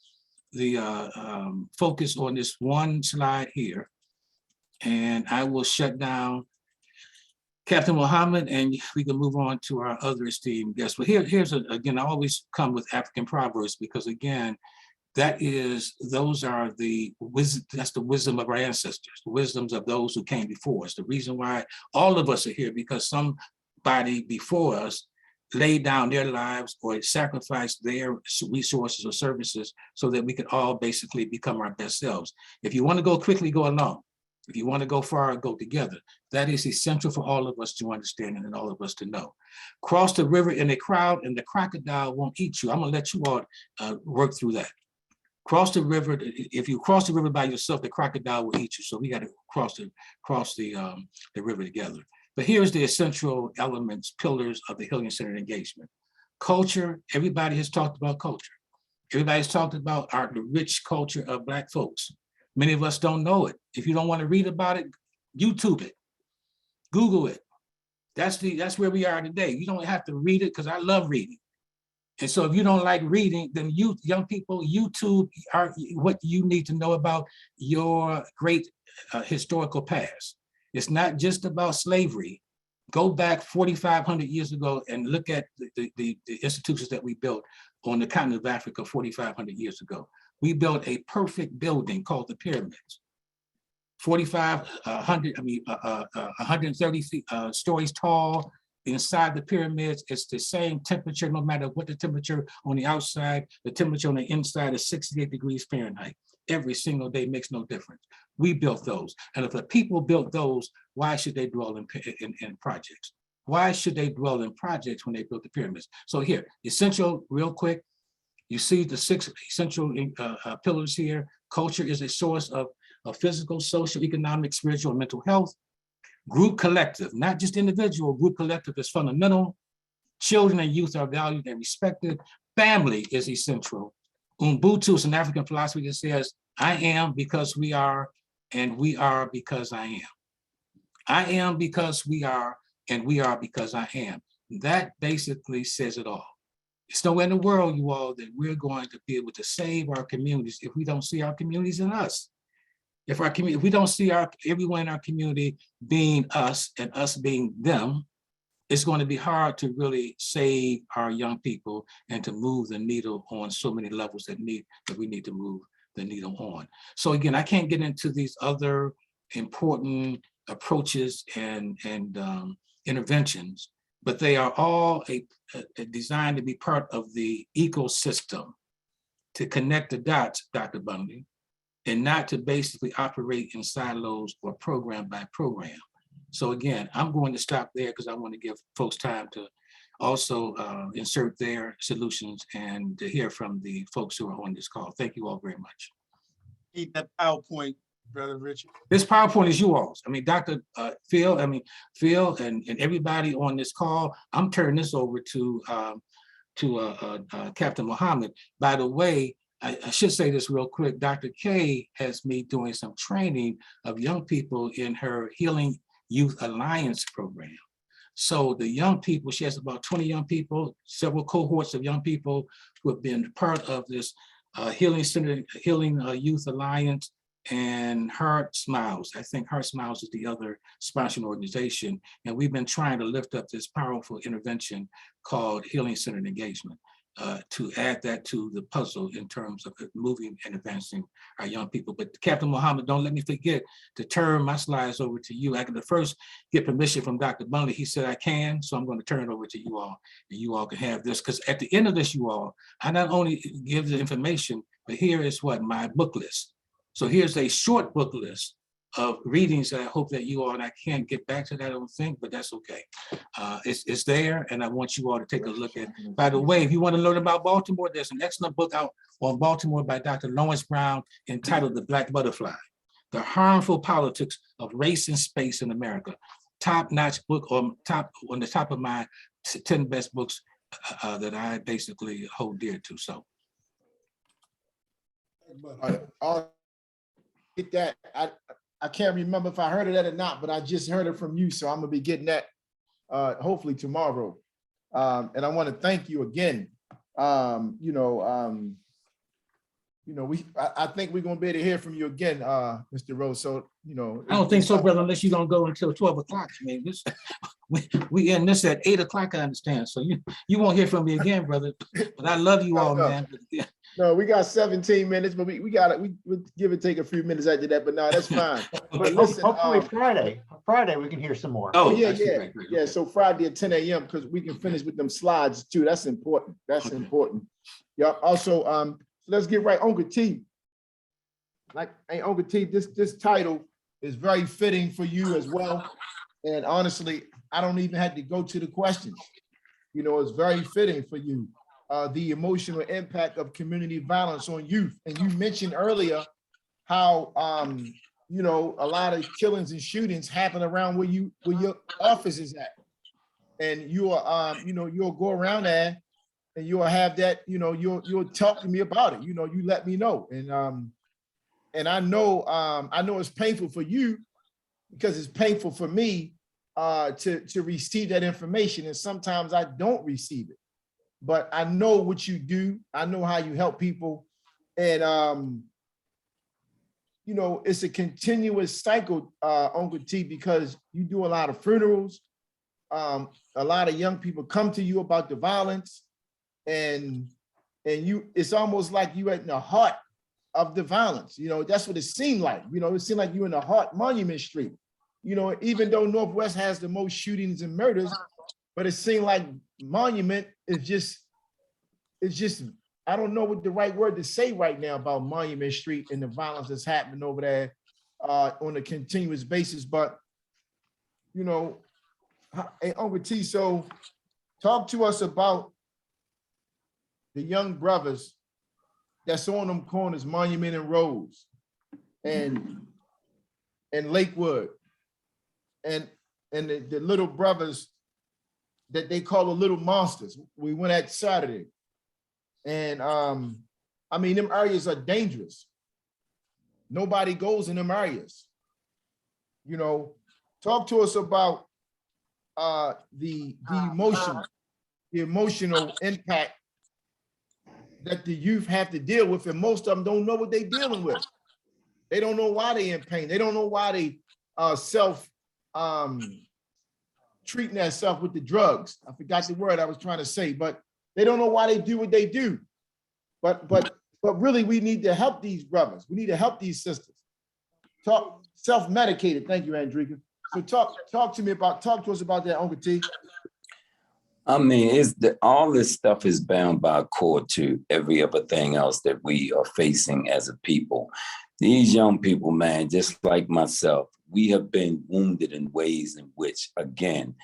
focus on this one slide here, and I will shut down Captain Muhammad, and we can move on to our other esteemed guests. But again, I always come with African proverbs because again, those are the wisdom, that's the wisdom of our ancestors, the wisdoms of those who came before us. The reason why all of us are here, because somebody before us laid down their lives or sacrificed their resources or services so that we could all basically become our best selves. If you want to go quickly, go alone. If you want to go far, go together. That is essential for all of us to understand and all of us to know. Cross the river in a crowd and the crocodile won't eat you. I'm gonna let you all work through that. Cross the river. If you cross the river by yourself, the crocodile will eat you. So we got to cross the river together. But here's the essential elements, pillars of the healing-centered engagement. Culture. Everybody has talked about culture. Everybody's talked about the rich culture of Black folks. Many of us don't know it. If you don't want to read about it, YouTube it, Google it. That's where we are today. You don't have to read it because I love reading. And so if you don't like reading, then young people, YouTube are what you need to know about your great historical past. It's not just about slavery. Go back 4,500 years ago and look at the institutions that we built on the continent of Africa 4,500 years ago. We built a perfect building called the pyramids. 130 feet, stories tall. Inside the pyramids, it's the same temperature, no matter what the temperature on the outside, the temperature on the inside is 68 degrees Fahrenheit. Every single day makes no difference. We built those. And if the people built those, why should they dwell in projects? Why should they dwell in projects when they built the pyramids? So here, essential, real quick, you see the 6 essential pillars here. Culture is a source of physical, social, economic, spiritual, and mental health. Group collective, not just individual, group collective is fundamental. Children and youth are valued and respected. Family is essential. Ubuntu is an African philosophy that says, I am because we are, and we are because I am. I am because we are, and we are because I am. That basically says it all. It's nowhere in the world, you all, that we're going to be able to save our communities if we don't see our communities in us. If we don't see everyone in our community being us and us being them, it's going to be hard to really save our young people and to move the needle on so many levels that we need to move the needle on. So again, I can't get into these other important approaches and interventions, but they are all designed to be part of the ecosystem to connect the dots, Dr. Bundy, and not to basically operate in silos or program by program. So again, I'm going to stop there because I want to give folks time to also insert their solutions and to hear from the folks who are on this call. Thank you all very much. Keep that PowerPoint, Brother Richard. This PowerPoint is you all's. I mean, Dr. Phil and everybody on this call, I'm turning this over to Captain Muhammad. By the way, I should say this real quick. Dr. K has me doing some training of young people in her Healing Youth Alliance program. So the young people, she has about 20 young people, several cohorts of young people who have been part of this Healing Youth Alliance and Heart Smiles. I think Heart Smiles is the other sponsoring organization. And we've been trying to lift up this powerful intervention called Healing Centered Engagement. To add that to the puzzle in terms of moving and advancing our young people. But Captain Muhammad, don't let me forget to turn my slides over to you. I can first get permission from Dr. Bundy. He said I can, so I'm going to turn it over to you all, and you all can have this. Because at the end of this, you all, I not only give the information, but here is what my book list. So here's a short book list of readings that I hope that you all, and I can't get back to that, I don't think, but that's okay. It's there, and I want you all to take a look at it. By the way, if you want to learn about Baltimore, there's an excellent book out on Baltimore by Dr. Lawrence Brown entitled The Black Butterfly: The Harmful Politics of Race and Space in America. Top-notch book, on the top of my 10 best books that I basically hold dear to. So I'll get that. I can't remember if I heard of that or not, but I just heard it from you, so I'm gonna be getting that hopefully tomorrow. And I want to thank you again. I think we're gonna be able to hear from you again, Mr. Rose. So I don't think so, brother, unless you're gonna go until 12 o'clock. I mean, we end this at 8 o'clock, I understand. So you won't hear from me again, brother. But I love you all, man. No, we got 17 minutes, but we we'll give it take a few minutes after that. But no, that's fine. But listen, hopefully Friday we can hear some more. Oh yeah. Yeah. So Friday at 10 a.m. because we can finish with them slides too. That's important. That's important. Yeah. Also, let's get right, Uncle T. Like, hey, Uncle T, this title is very fitting for you as well. And honestly, I don't even have to go to the questions. It's very fitting for you. The emotional impact of community violence on youth. And you mentioned earlier how a lot of killings and shootings happen around where your office is at. And you'll go around there and you'll have that, you'll talk to me about it. You let me know. And I know it's painful for you because it's painful for me to receive that information. And sometimes I don't receive it. But I know what you do. I know how you help people. And, it's a continuous cycle, Uncle T, because you do a lot of funerals. A lot of young people come to you about the violence. And it's almost like you at the heart of the violence. That's what it seemed like. It seemed like you in the heart, Monument Street. Even though Northwest has the most shootings and murders, but it seemed like Monument is just, I don't know what the right word to say right now about Monument Street and the violence that's happening over there on a continuous basis. But, hey, Uncle T, so talk to us about the young brothers that's on them corners, Monument and Rose and Lakewood and the little brothers that they call the little monsters. We went at Saturday. And them areas are dangerous. Nobody goes in them areas. Talk to us about the emotional impact that the youth have to deal with, and most of them don't know what they're dealing with. They don't know why they're in pain. They don't know why they treating themselves with the drugs. I forgot the word I was trying to say, but they don't know why they do what they do. But really, we need to help these brothers. We need to help these sisters. Talk self-medicated. Thank you, Andrika. So talk to us about that, Uncle T. All this stuff is bound by a cord to every other thing else that we are facing as a people. These young people, man, just like myself, we have been wounded in ways in which, again,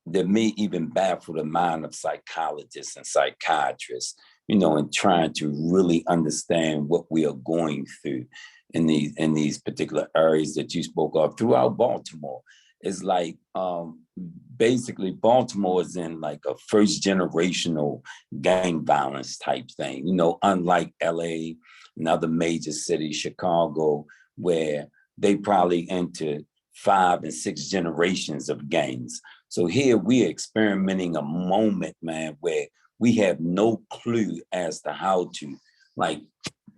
that may even baffle the mind of psychologists and psychiatrists, in trying to really understand what we are going through in these particular areas that you spoke of throughout Baltimore. It's like basically Baltimore is in like a first generational gang violence type thing, unlike LA and other major cities, Chicago, where they probably entered 5 and 6 generations of gangs. So here we are experimenting a moment, man, where we have no clue as to how to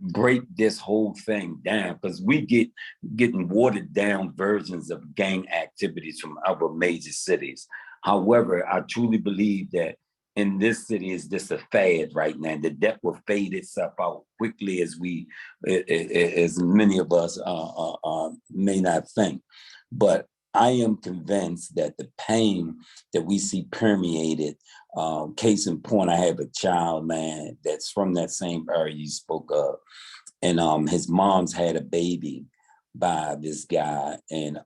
break this whole thing down, because we getting watered down versions of gang activities from other major cities. However, I truly believe that in this city is just a fad right now. The deck will fade itself out quickly as many of us may not think. But I am convinced that the pain that we see permeated, case in point, I have a child, man, that's from that same area you spoke of. and his mom's had a baby by this guy, and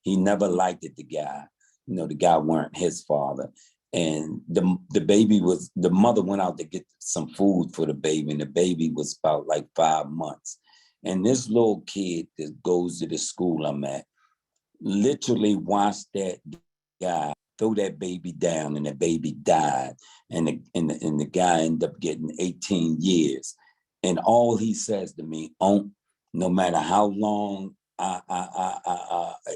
he never liked it, the guy. You know, the guy weren't his father. And the mother went out to get some food for the baby, and the baby was about like 5 months. And this little kid that goes to the school I'm at literally watched that guy throw that baby down, and the baby died. And the guy ended up getting 18 years. And all he says to me, no matter how long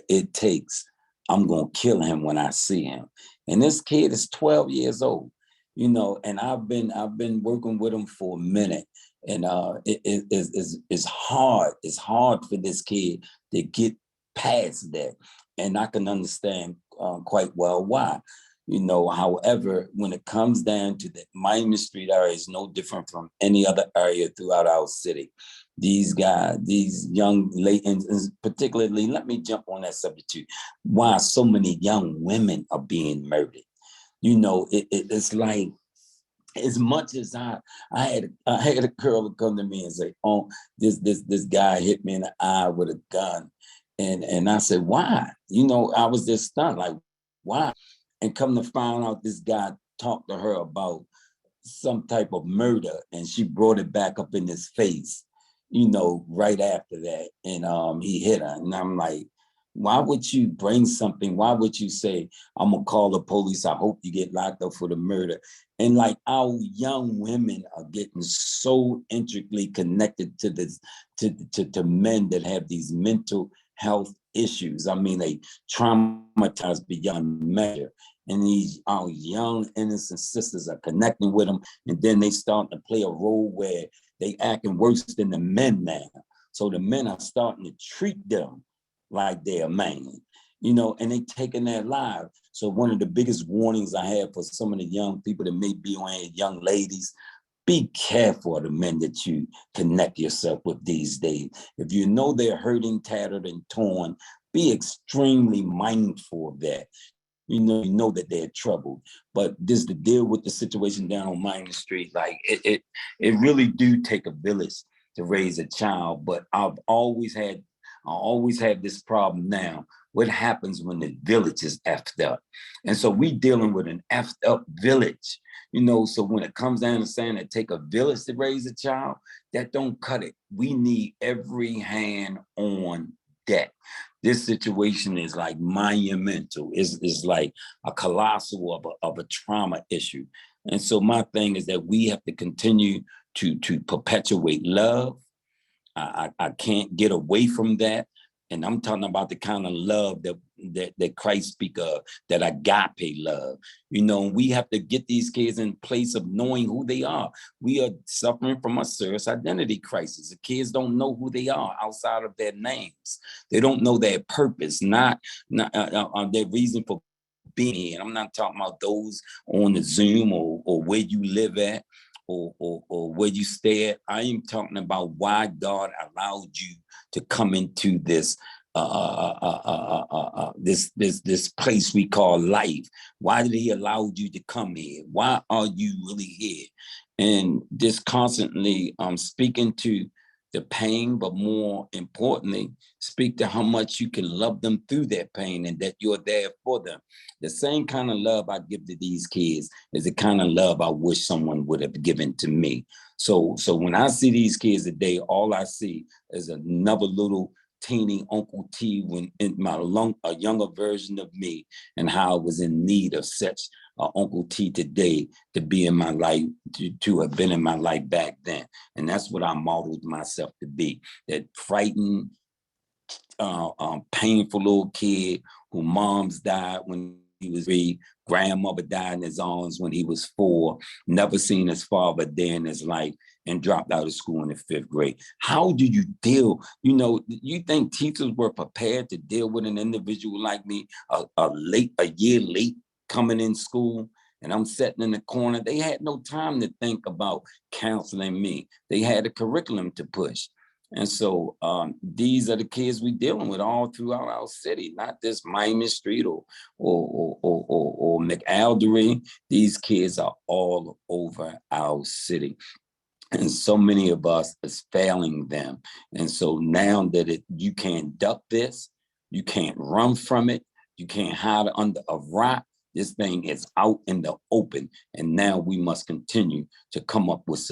it takes, I'm gonna kill him when I see him. And this kid is 12 years old, you know, and I've been working with him for a minute. And it's hard. It's hard for this kid to get past that. And I can understand quite well why. You know, however, when it comes down to the Miami Street area, is no different from any other area throughout our city. These guys, these young late, and particularly, let me jump on that subject too. Why so many young women are being murdered? You know, it's like, as much as I had a girl come to me and say, "Oh, this guy hit me in the eye with a gun," and I said, "Why?" You know, I was just stunned, like, why? And come to find out, this guy talked to her about some type of murder, and she brought it back up in his face, you know, right after that. And he hit her. And I'm like, why would you bring something? Why would you say, I'm gonna call the police, I hope you get locked up for the murder? And like, our young women are getting so intricately connected to this, to men that have these mental health issues. I mean, they traumatized beyond measure. And our young innocent sisters are connecting with them, and then they start to play a role where they acting worse than the men now. So the men are starting to treat them like they're a man, you know, and they taking their lives. So one of the biggest warnings I have for some of the young people that may be on here, young ladies, be careful of the men that you connect yourself with these days. If you know they're hurting, tattered, and torn, be extremely mindful of that. You know that they're troubled. But just to deal with the situation down on Miami Street, like it really do take a village to raise a child. But I always had this problem now. What happens when the village is effed up? And so we dealing with an effed up village, you know. So when it comes down to saying it take a village to raise a child, that don't cut it. We need every hand on deck. This situation is like monumental. It's like a colossal of a trauma issue. And so my thing is that we have to continue to perpetuate love. I can't get away from that. And I'm talking about the kind of love that Christ speak of, that agape love. You know, we have to get these kids in place of knowing who they are. We are suffering from a serious identity crisis. The kids don't know who they are outside of their names. They don't know their purpose, not their reason for being here. I'm not talking about those on the Zoom or where you live at, or where you stay at. I am talking about why God allowed you to come into this this place we call life. Why did he allow you to come here? Why are you really here? And just constantly speaking to the pain, but more importantly, speak to how much you can love them through that pain, and that you're there for them. The same kind of love I give to these kids is the kind of love I wish someone would have given to me. So when I see these kids today, all I see is another little teeny Uncle T, when in a younger version of me, and how I was in need of such Uncle T today to be in my life, to have been in my life back then. And that's what I modeled myself to be, that frightened, painful little kid who mom's died when he was 3, grandmother died in his arms when he was 4, never seen his father day in his life, and dropped out of school in the 5th grade. How do you deal? You know, you think teachers were prepared to deal with an individual like me, a year late coming in school, and I'm sitting in the corner? They had no time to think about counseling me. They had a curriculum to push. And so these are the kids we dealing with all throughout our city, not just Miami Street or McAldery. These kids are all over our city. And so many of us is failing them. And so now that you can't duck this, you can't run from it, you can't hide under a rock, this thing is out in the open. And now we must continue to come up with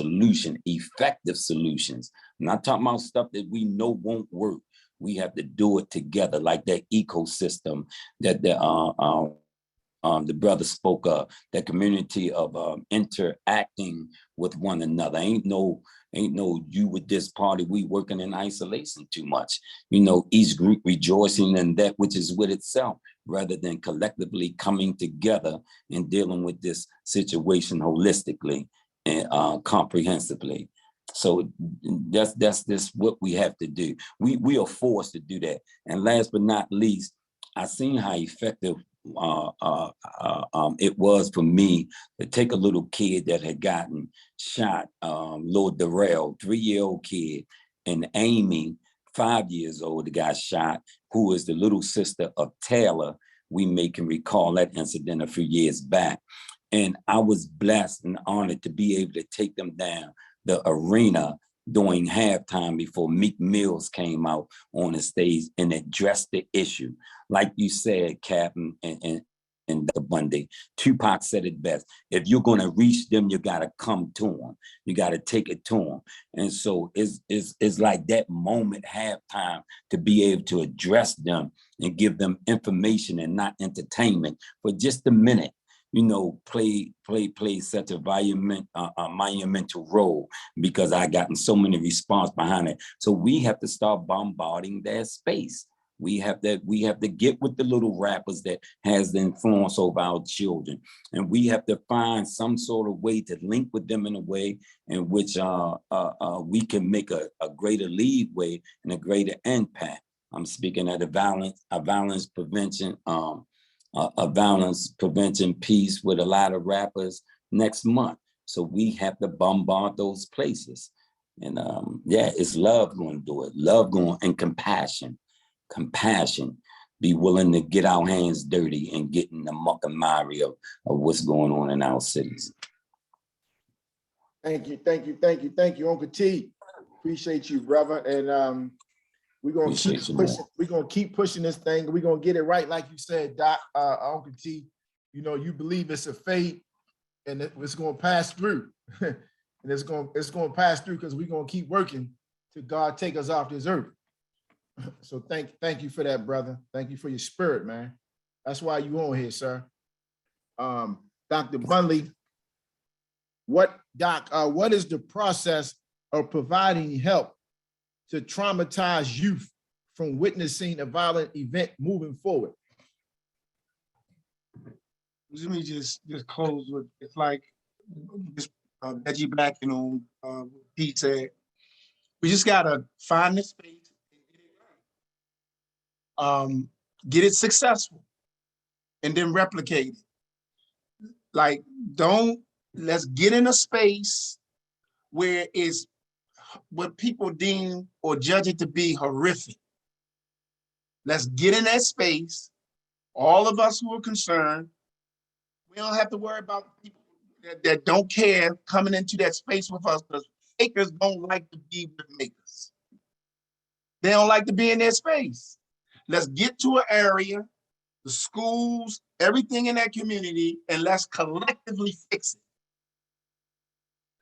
effective solutions. I'm not talking about stuff that we know won't work. We have to do it together, like that ecosystem that the brother spoke of, that community of interacting with one another. Ain't no you with this party, we working in isolation too much. You know, each group rejoicing in that which is with itself, rather than collectively coming together and dealing with this situation holistically and comprehensively. So that's what we have to do. We are forced to do that. And last but not least, I seen how effective it was for me to take a little kid that had gotten shot, Lord Darrell, 3-year-old kid, and Amy, 5 years old, that got shot, who is the little sister of Taylor. We can recall that incident a few years back. And I was blessed and honored to be able to take them down the arena during halftime before Meek Mills came out on the stage and addressed the issue. Like you said, Captain and Dr. Bundy, Tupac said it best. If you're going to reach them, you got to come to them. You got to take it to them. And so it's like that moment, halftime, to be able to address them and give them information and not entertainment for just a minute. You know, play such a monumental role, because I gotten so many response behind it. So we have to start bombarding that space. We have to get with the little rappers that has the influence over our children, and we have to find some sort of way to link with them in a way in which we can make a greater leadway and a greater impact. I'm speaking of a violence prevention piece with a lot of rappers next month. So we have to bombard those places. And it's love going to do it. Love going and compassion. Be willing to get our hands dirty and get in the muck and mire of what's going on in our cities. Thank you, Uncle T. Appreciate you, brother. And we're gonna keep pushing this thing. We're gonna get it right, like you said, Doc, Uncle T. You know, you believe it's a fate, and it's gonna pass through, and it's gonna pass through because we're gonna keep working till God take us off this earth. So thank you for that, brother. Thank you for your spirit, man. That's why you on here, sir. Dr. Bunley, what is the process of providing help to traumatized youth from witnessing a violent event moving forward? Let me just close with, it's like this Reggie Black, he said, we just gotta find the space and get it right. Get it successful and then replicate it. Like, let's get in a space where it's what people deem or judge it to be horrific. Let's get in that space. All of us who are concerned, we don't have to worry about people that don't care coming into that space with us, because fakers don't like to be with makers. They don't like to be in their space. Let's get to an area, the schools, everything in that community, and let's collectively fix it.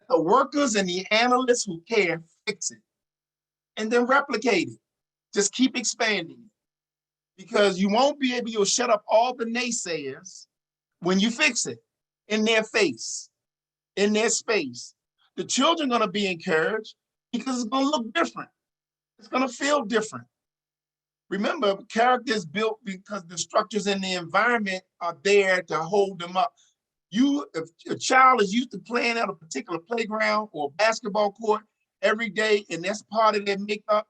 The workers and the analysts who care, fix it. And then replicate it. Just keep expanding it. Because you won't be able to shut up all the naysayers when you fix it in their face, in their space. The children are going to be encouraged because it's going to look different. It's going to feel different. Remember, character is built because the structures in the environment are there to hold them up. If a child is used to playing at a particular playground or basketball court every day, and that's part of their makeup,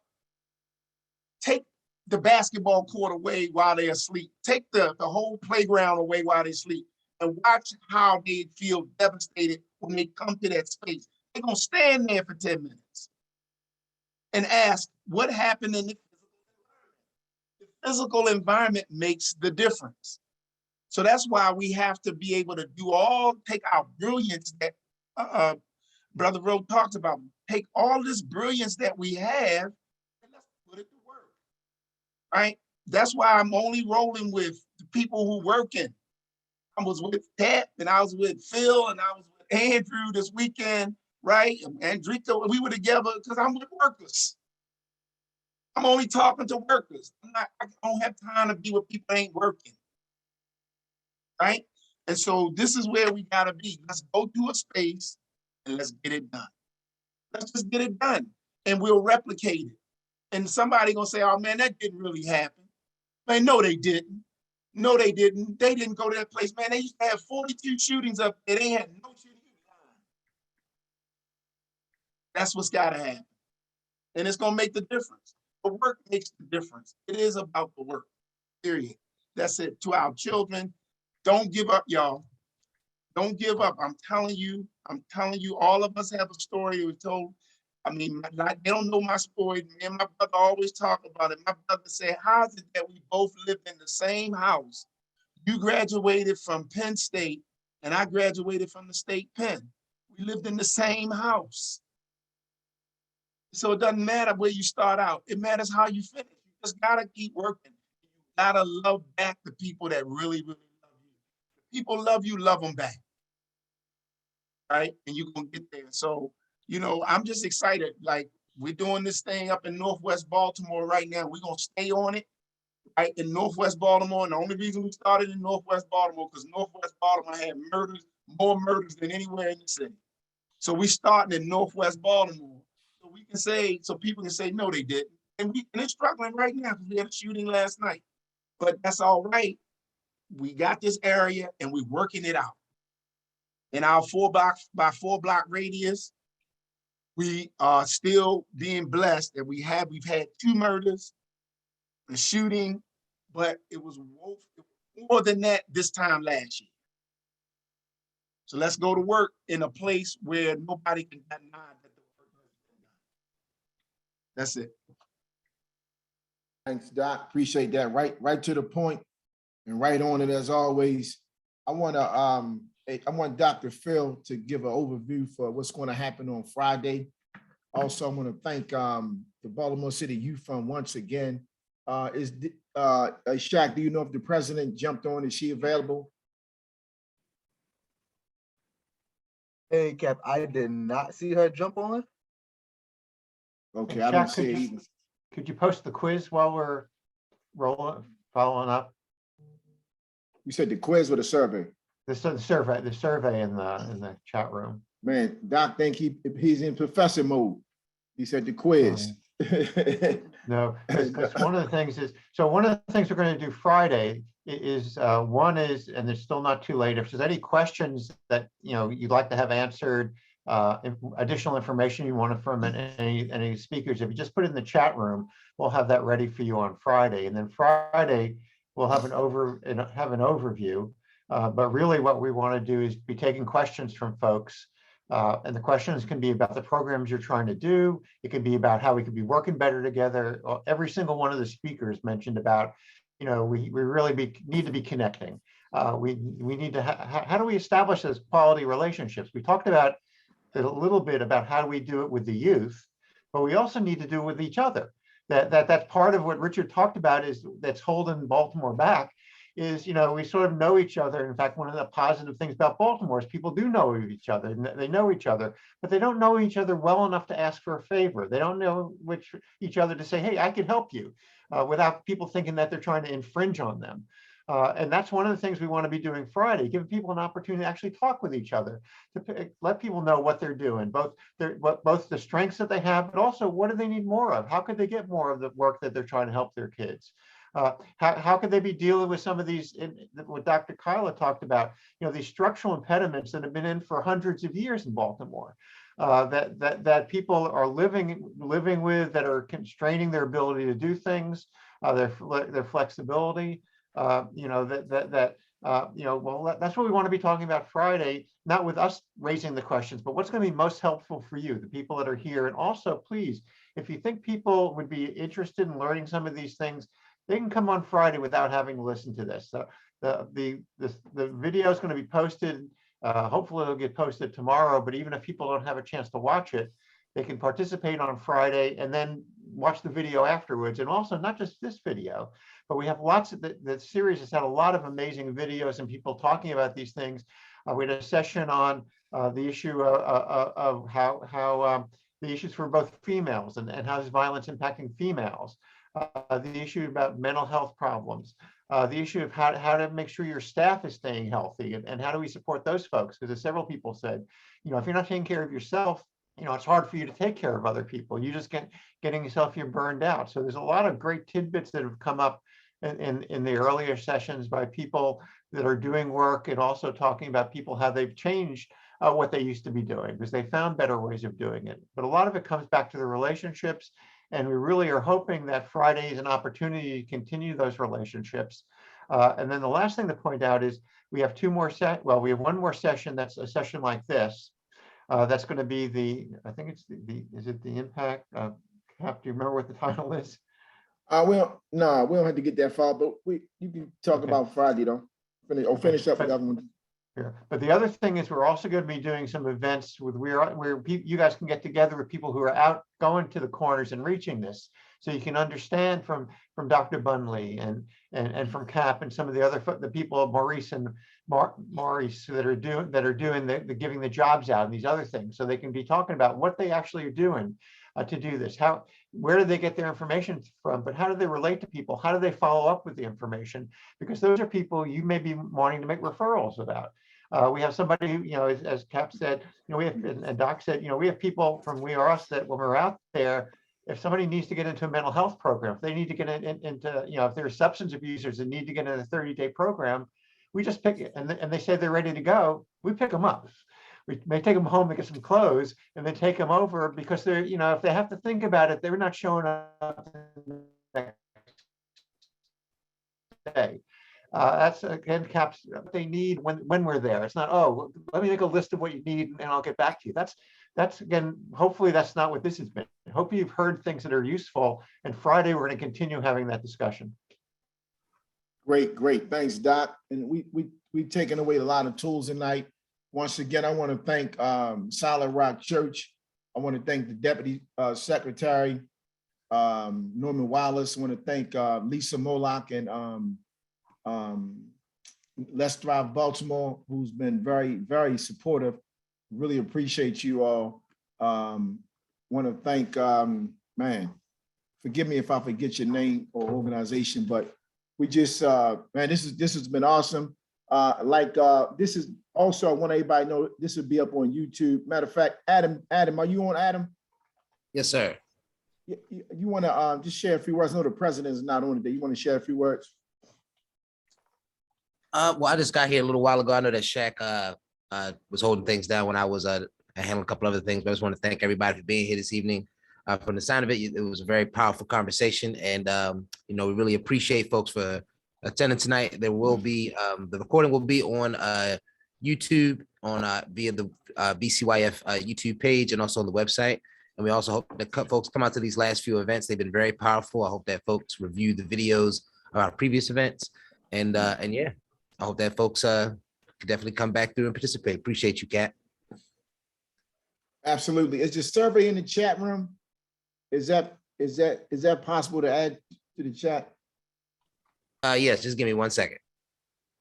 take the basketball court away while they're asleep. Take the whole playground away while they sleep, and watch how they feel devastated when they come to that space. They're gonna stand there for 10 minutes and ask, what happened in the physical environment makes the difference. So that's why we have to be able to take our brilliance that Brother Rowe talks about, take all this brilliance that we have and let's put it to work, right? That's why I'm only rolling with the people who working. I was with Kat and I was with Phil and I was with Andrew this weekend, right? And Drito, we were together because I'm with workers. I'm only talking to workers. I don't have time to be with people that ain't working, right? And so this is where we gotta be. Let's go to a space and let's get it done. Let's just get it done and we'll replicate it. And somebody gonna say, oh man, that didn't really happen. Man, no, they didn't. No, they didn't. They didn't go to that place, man. They used to have 42 shootings up there. They had no shooting. That's what's gotta happen. And it's gonna make the difference. The work makes the difference. It is about the work, period. That's it. To our children, don't give up, y'all. Don't give up. I'm telling you, all of us have a story we told. I mean, they don't know my story. Me and my brother always talk about it. My brother said, how is it that we both live in the same house? You graduated from Penn State and I graduated from the state Penn. We lived in the same house. So it doesn't matter where you start out. It matters how you finish. You just gotta keep working. You gotta love back the people that really, really love you. If people love you, love them back. Right? And you're gonna get there. So, you know, I'm just excited. Like, we're doing this thing up in Northwest Baltimore right now. We're gonna stay on it, right? In Northwest Baltimore. And the only reason we started in Northwest Baltimore, because Northwest Baltimore had more murders than anywhere in the city. So we starting in Northwest Baltimore. So we can say, so people can say, no, they didn't. And it's struggling right now because we had a shooting last night. But that's all right. We got this area and we're working it out. In our 4 by 4 block radius, we are still being blessed that we've had 2 murders, a shooting, but it was more than that this time last year. So let's go to work in a place where nobody can deny that the work has been done. That's it. Thanks, Doc. Appreciate that. Right to the point and right on it as always. I want Dr. Phil to give an overview for what's going to happen on Friday. Also, I want to thank the Baltimore City Youth Fund once again. Shaq, do you know if the president jumped on? Is she available? Hey, Cap, I did not see her jump on. Okay, I don't see it either. Could you post the quiz while we're following up? You said the quiz or the survey? The survey in the chat room. Man, Doc think he's in professor mode. He said the quiz. No, because one of the things we're going to do Friday is one is, and it's still not too late, if there's any questions that you'd like to have answered, additional information you want from any speakers, if you just put it in the chat room, we'll have that ready for you on Friday. And then Friday we'll have an overview. But really what we want to do is be taking questions from folks. And the questions can be about the programs you're trying to do. It can be about how we could be working better together. Every single one of the speakers mentioned about, we really need to be connecting. We need to, how do we establish those quality relationships? We talked about a little bit about how do we do it with the youth, but we also need to do it with each other. That's part of what Richard talked about that's holding Baltimore back. Is, we sort of know each other. In fact, one of the positive things about Baltimore is people do know each other. They know each other, but they don't know each other well enough to ask for a favor. They don't know each other to say, hey, I can help you, without people thinking that they're trying to infringe on them. And that's one of the things we want to be doing Friday, giving people an opportunity to actually talk with each other, to let people know what they're doing, both the strengths that they have, but also what do they need more of? How could they get more of the work that they're trying to help their kids? How could they be dealing with some of these, what Dr. Kyla talked about, these structural impediments that have been in for hundreds of years in Baltimore, that people are living with, that are constraining their ability to do things, their flexibility, well, that's what we want to be talking about Friday, not with us raising the questions, but what's going to be most helpful for you, the people that are here. And also, please, if you think people would be interested in learning some of these things, they can come on Friday without having to listen to this. So the video is going to be posted Hopefully it'll get posted tomorrow, but even if people don't have a chance to watch it, they can participate on Friday and then watch the video afterwards. And also not just this video, but we have lots of, the series has had a lot of amazing videos and people talking about these things. We had a session on the issue of how the issues for both females and how is violence impacting females, the issue about mental health problems, the issue of how to make sure your staff is staying healthy and how do we support those folks? Because as several people said, you know, if you're not taking care of yourself, you know, it's hard for you to take care of other people. You just getting yourself, you're burned out. So there's a lot of great tidbits that have come up in the earlier sessions by people that are doing work and also talking about people, how they've changed what they used to be doing because they found better ways of doing it. But a lot of it comes back to the relationships. And we really are hoping that Friday is an opportunity to continue those relationships. And then the last thing to point out is we have we have one more session that's a session like this. That's going to be I think it's is it the impact? Cap, do you remember what the title is? We don't have to get that far, but you can talk about Friday though. Finish up with that one. Yeah. But the other thing is we're also going to be doing some events where you guys can get together with people who are out going to the corners and reaching this. So you can understand from Dr. Bunley and from Cap and some of the other the people, Maurice and Maurice that are doing the giving the jobs out and these other things. So they can be talking about what they actually are doing to do this. Where do they get their information from? But how do they relate to people? How do they follow up with the information? Because those are people you may be wanting to make referrals about. We have somebody who, you know, as Cap said, you know, we have, and Doc said, you know, we have people from We Are Us that when we're out there, if somebody needs to get into a mental health program, if they need to get into, you know, if they're substance abusers and need to get in a 30-day program, we just pick it. And they say they're ready to go. We pick them up. We may take them home to get some clothes and then take them over because they're, you know, if they have to think about it, they're not showing up the next day. That's again, Cap's what they need when we're there. It's not, oh, let me make a list of what you need and I'll get back to you. That's again, hopefully that's not what this has been. Hope you've heard things that are useful. And Friday, we're going to continue having that discussion. Great. Thanks, Doc. And we've taken away a lot of tools tonight. Once again, I want to thank Solid Rock Church. I want to thank the Deputy Secretary, Norman Wallace. I want to thank Lisa Moloch and Let's Thrive Baltimore, who's been very, very supportive. Really appreciate you all. Want to thank, man, forgive me if I forget your name or organization, but we just, man, this has been awesome. This is also, I want everybody to know this will be up on YouTube. Matter of fact, Adam, are you on, Adam? Yes, sir. You want to just share a few words? I know the president is not on today. You want to share a few words? Well, I just got here a little while ago. I know that Shaq was holding things down when I was handling a couple other things, but I just want to thank everybody for being here this evening. From the sound of it, it was a very powerful conversation, and you know, we really appreciate folks for attending tonight. There will be the recording will be on YouTube via the BCYF YouTube page and also on the website. And we also hope that folks come out to these last few events. They've been very powerful. I hope that folks review the videos of our previous events, and yeah, I hope that folks can definitely come back through and participate. Appreciate you, Kat. Absolutely. Is the survey in the chat room? Is that possible to add to the chat? Yes, just give me 1 second.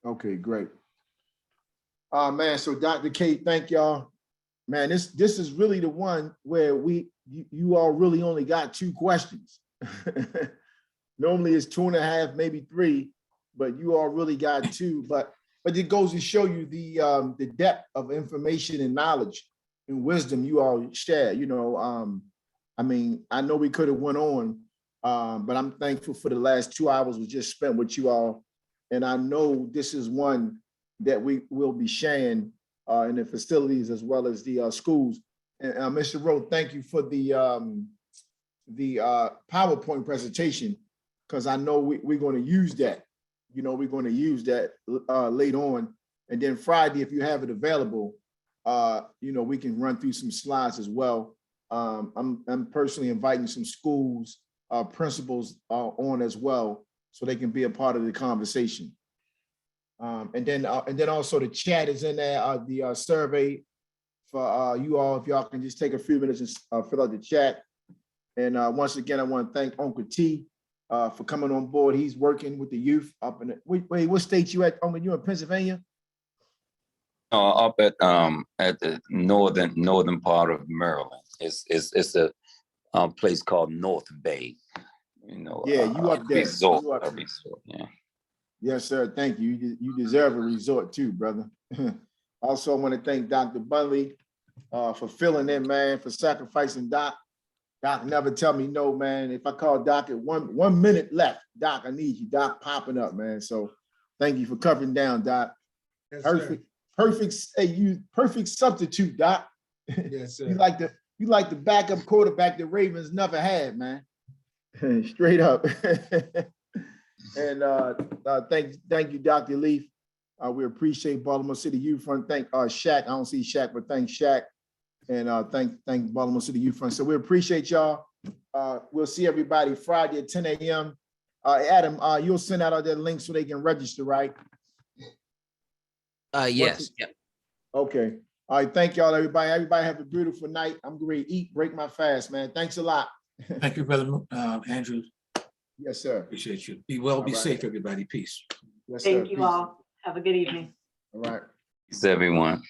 Okay, great. Man, so Dr. K, thank y'all. Man, this is really the one where you all really only got 2 questions. Normally it's 2.5, maybe 3, but you all really got 2. But it goes to show you the depth of information and knowledge and wisdom you all share. You know, I mean, I know we could have went on, but I'm thankful for the last 2 hours we just spent with you all. And I know this is one that we will be sharing in the facilities as well as the schools. And Mr. Rowe, thank you for the PowerPoint presentation, because I know we're going to use that. You know, we're going to use that later on. And then Friday, if you have it available, you know, we can run through some slides as well. I'm personally inviting some schools, principals on as well, so they can be a part of the conversation. And then also the chat is in there, the survey for you all, if y'all can just take a few minutes and fill out the chat. And once again, I want to thank Uncle T for coming on board. He's working with the youth up in the, wait, what state you at, Uncle? You in Pennsylvania? Up at the northern part of Maryland. It's a place called North Bay. You know, Yeah, you up there. Resort, You up a there. resort, yeah. Yes, sir. Thank you. You deserve a resort too, brother. Also, I want to thank Dr. Bunley for filling in, man, for sacrificing Doc. Doc never tell me no, man. If I call Doc at 1 minute left, Doc, I need you. Doc popping up, man. So thank you for covering down, Doc. Yes, Perfect, perfect. Hey, you perfect substitute, Doc. Yes, sir. You like the backup quarterback the Ravens never had, man. Straight up. And thank you, Dr. Leaf. We appreciate Baltimore City Youth Front. Thank Shaq. I don't see Shaq, but thank Shaq. And thank Baltimore City Youth Front. So we appreciate y'all. We'll see everybody Friday at 10 a.m. Adam, you'll send out that link so they can register, right? Yes. Yep. Okay. All right. Thank y'all, everybody. Everybody have a beautiful night. I'm going to eat, break my fast, man. Thanks a lot. Thank you, Brother Andrew. Yes, sir. Appreciate you. Be well, be All right. safe, everybody. Peace. Yes, sir. Thank you Peace. all. Have a good evening. All right. Peace, everyone.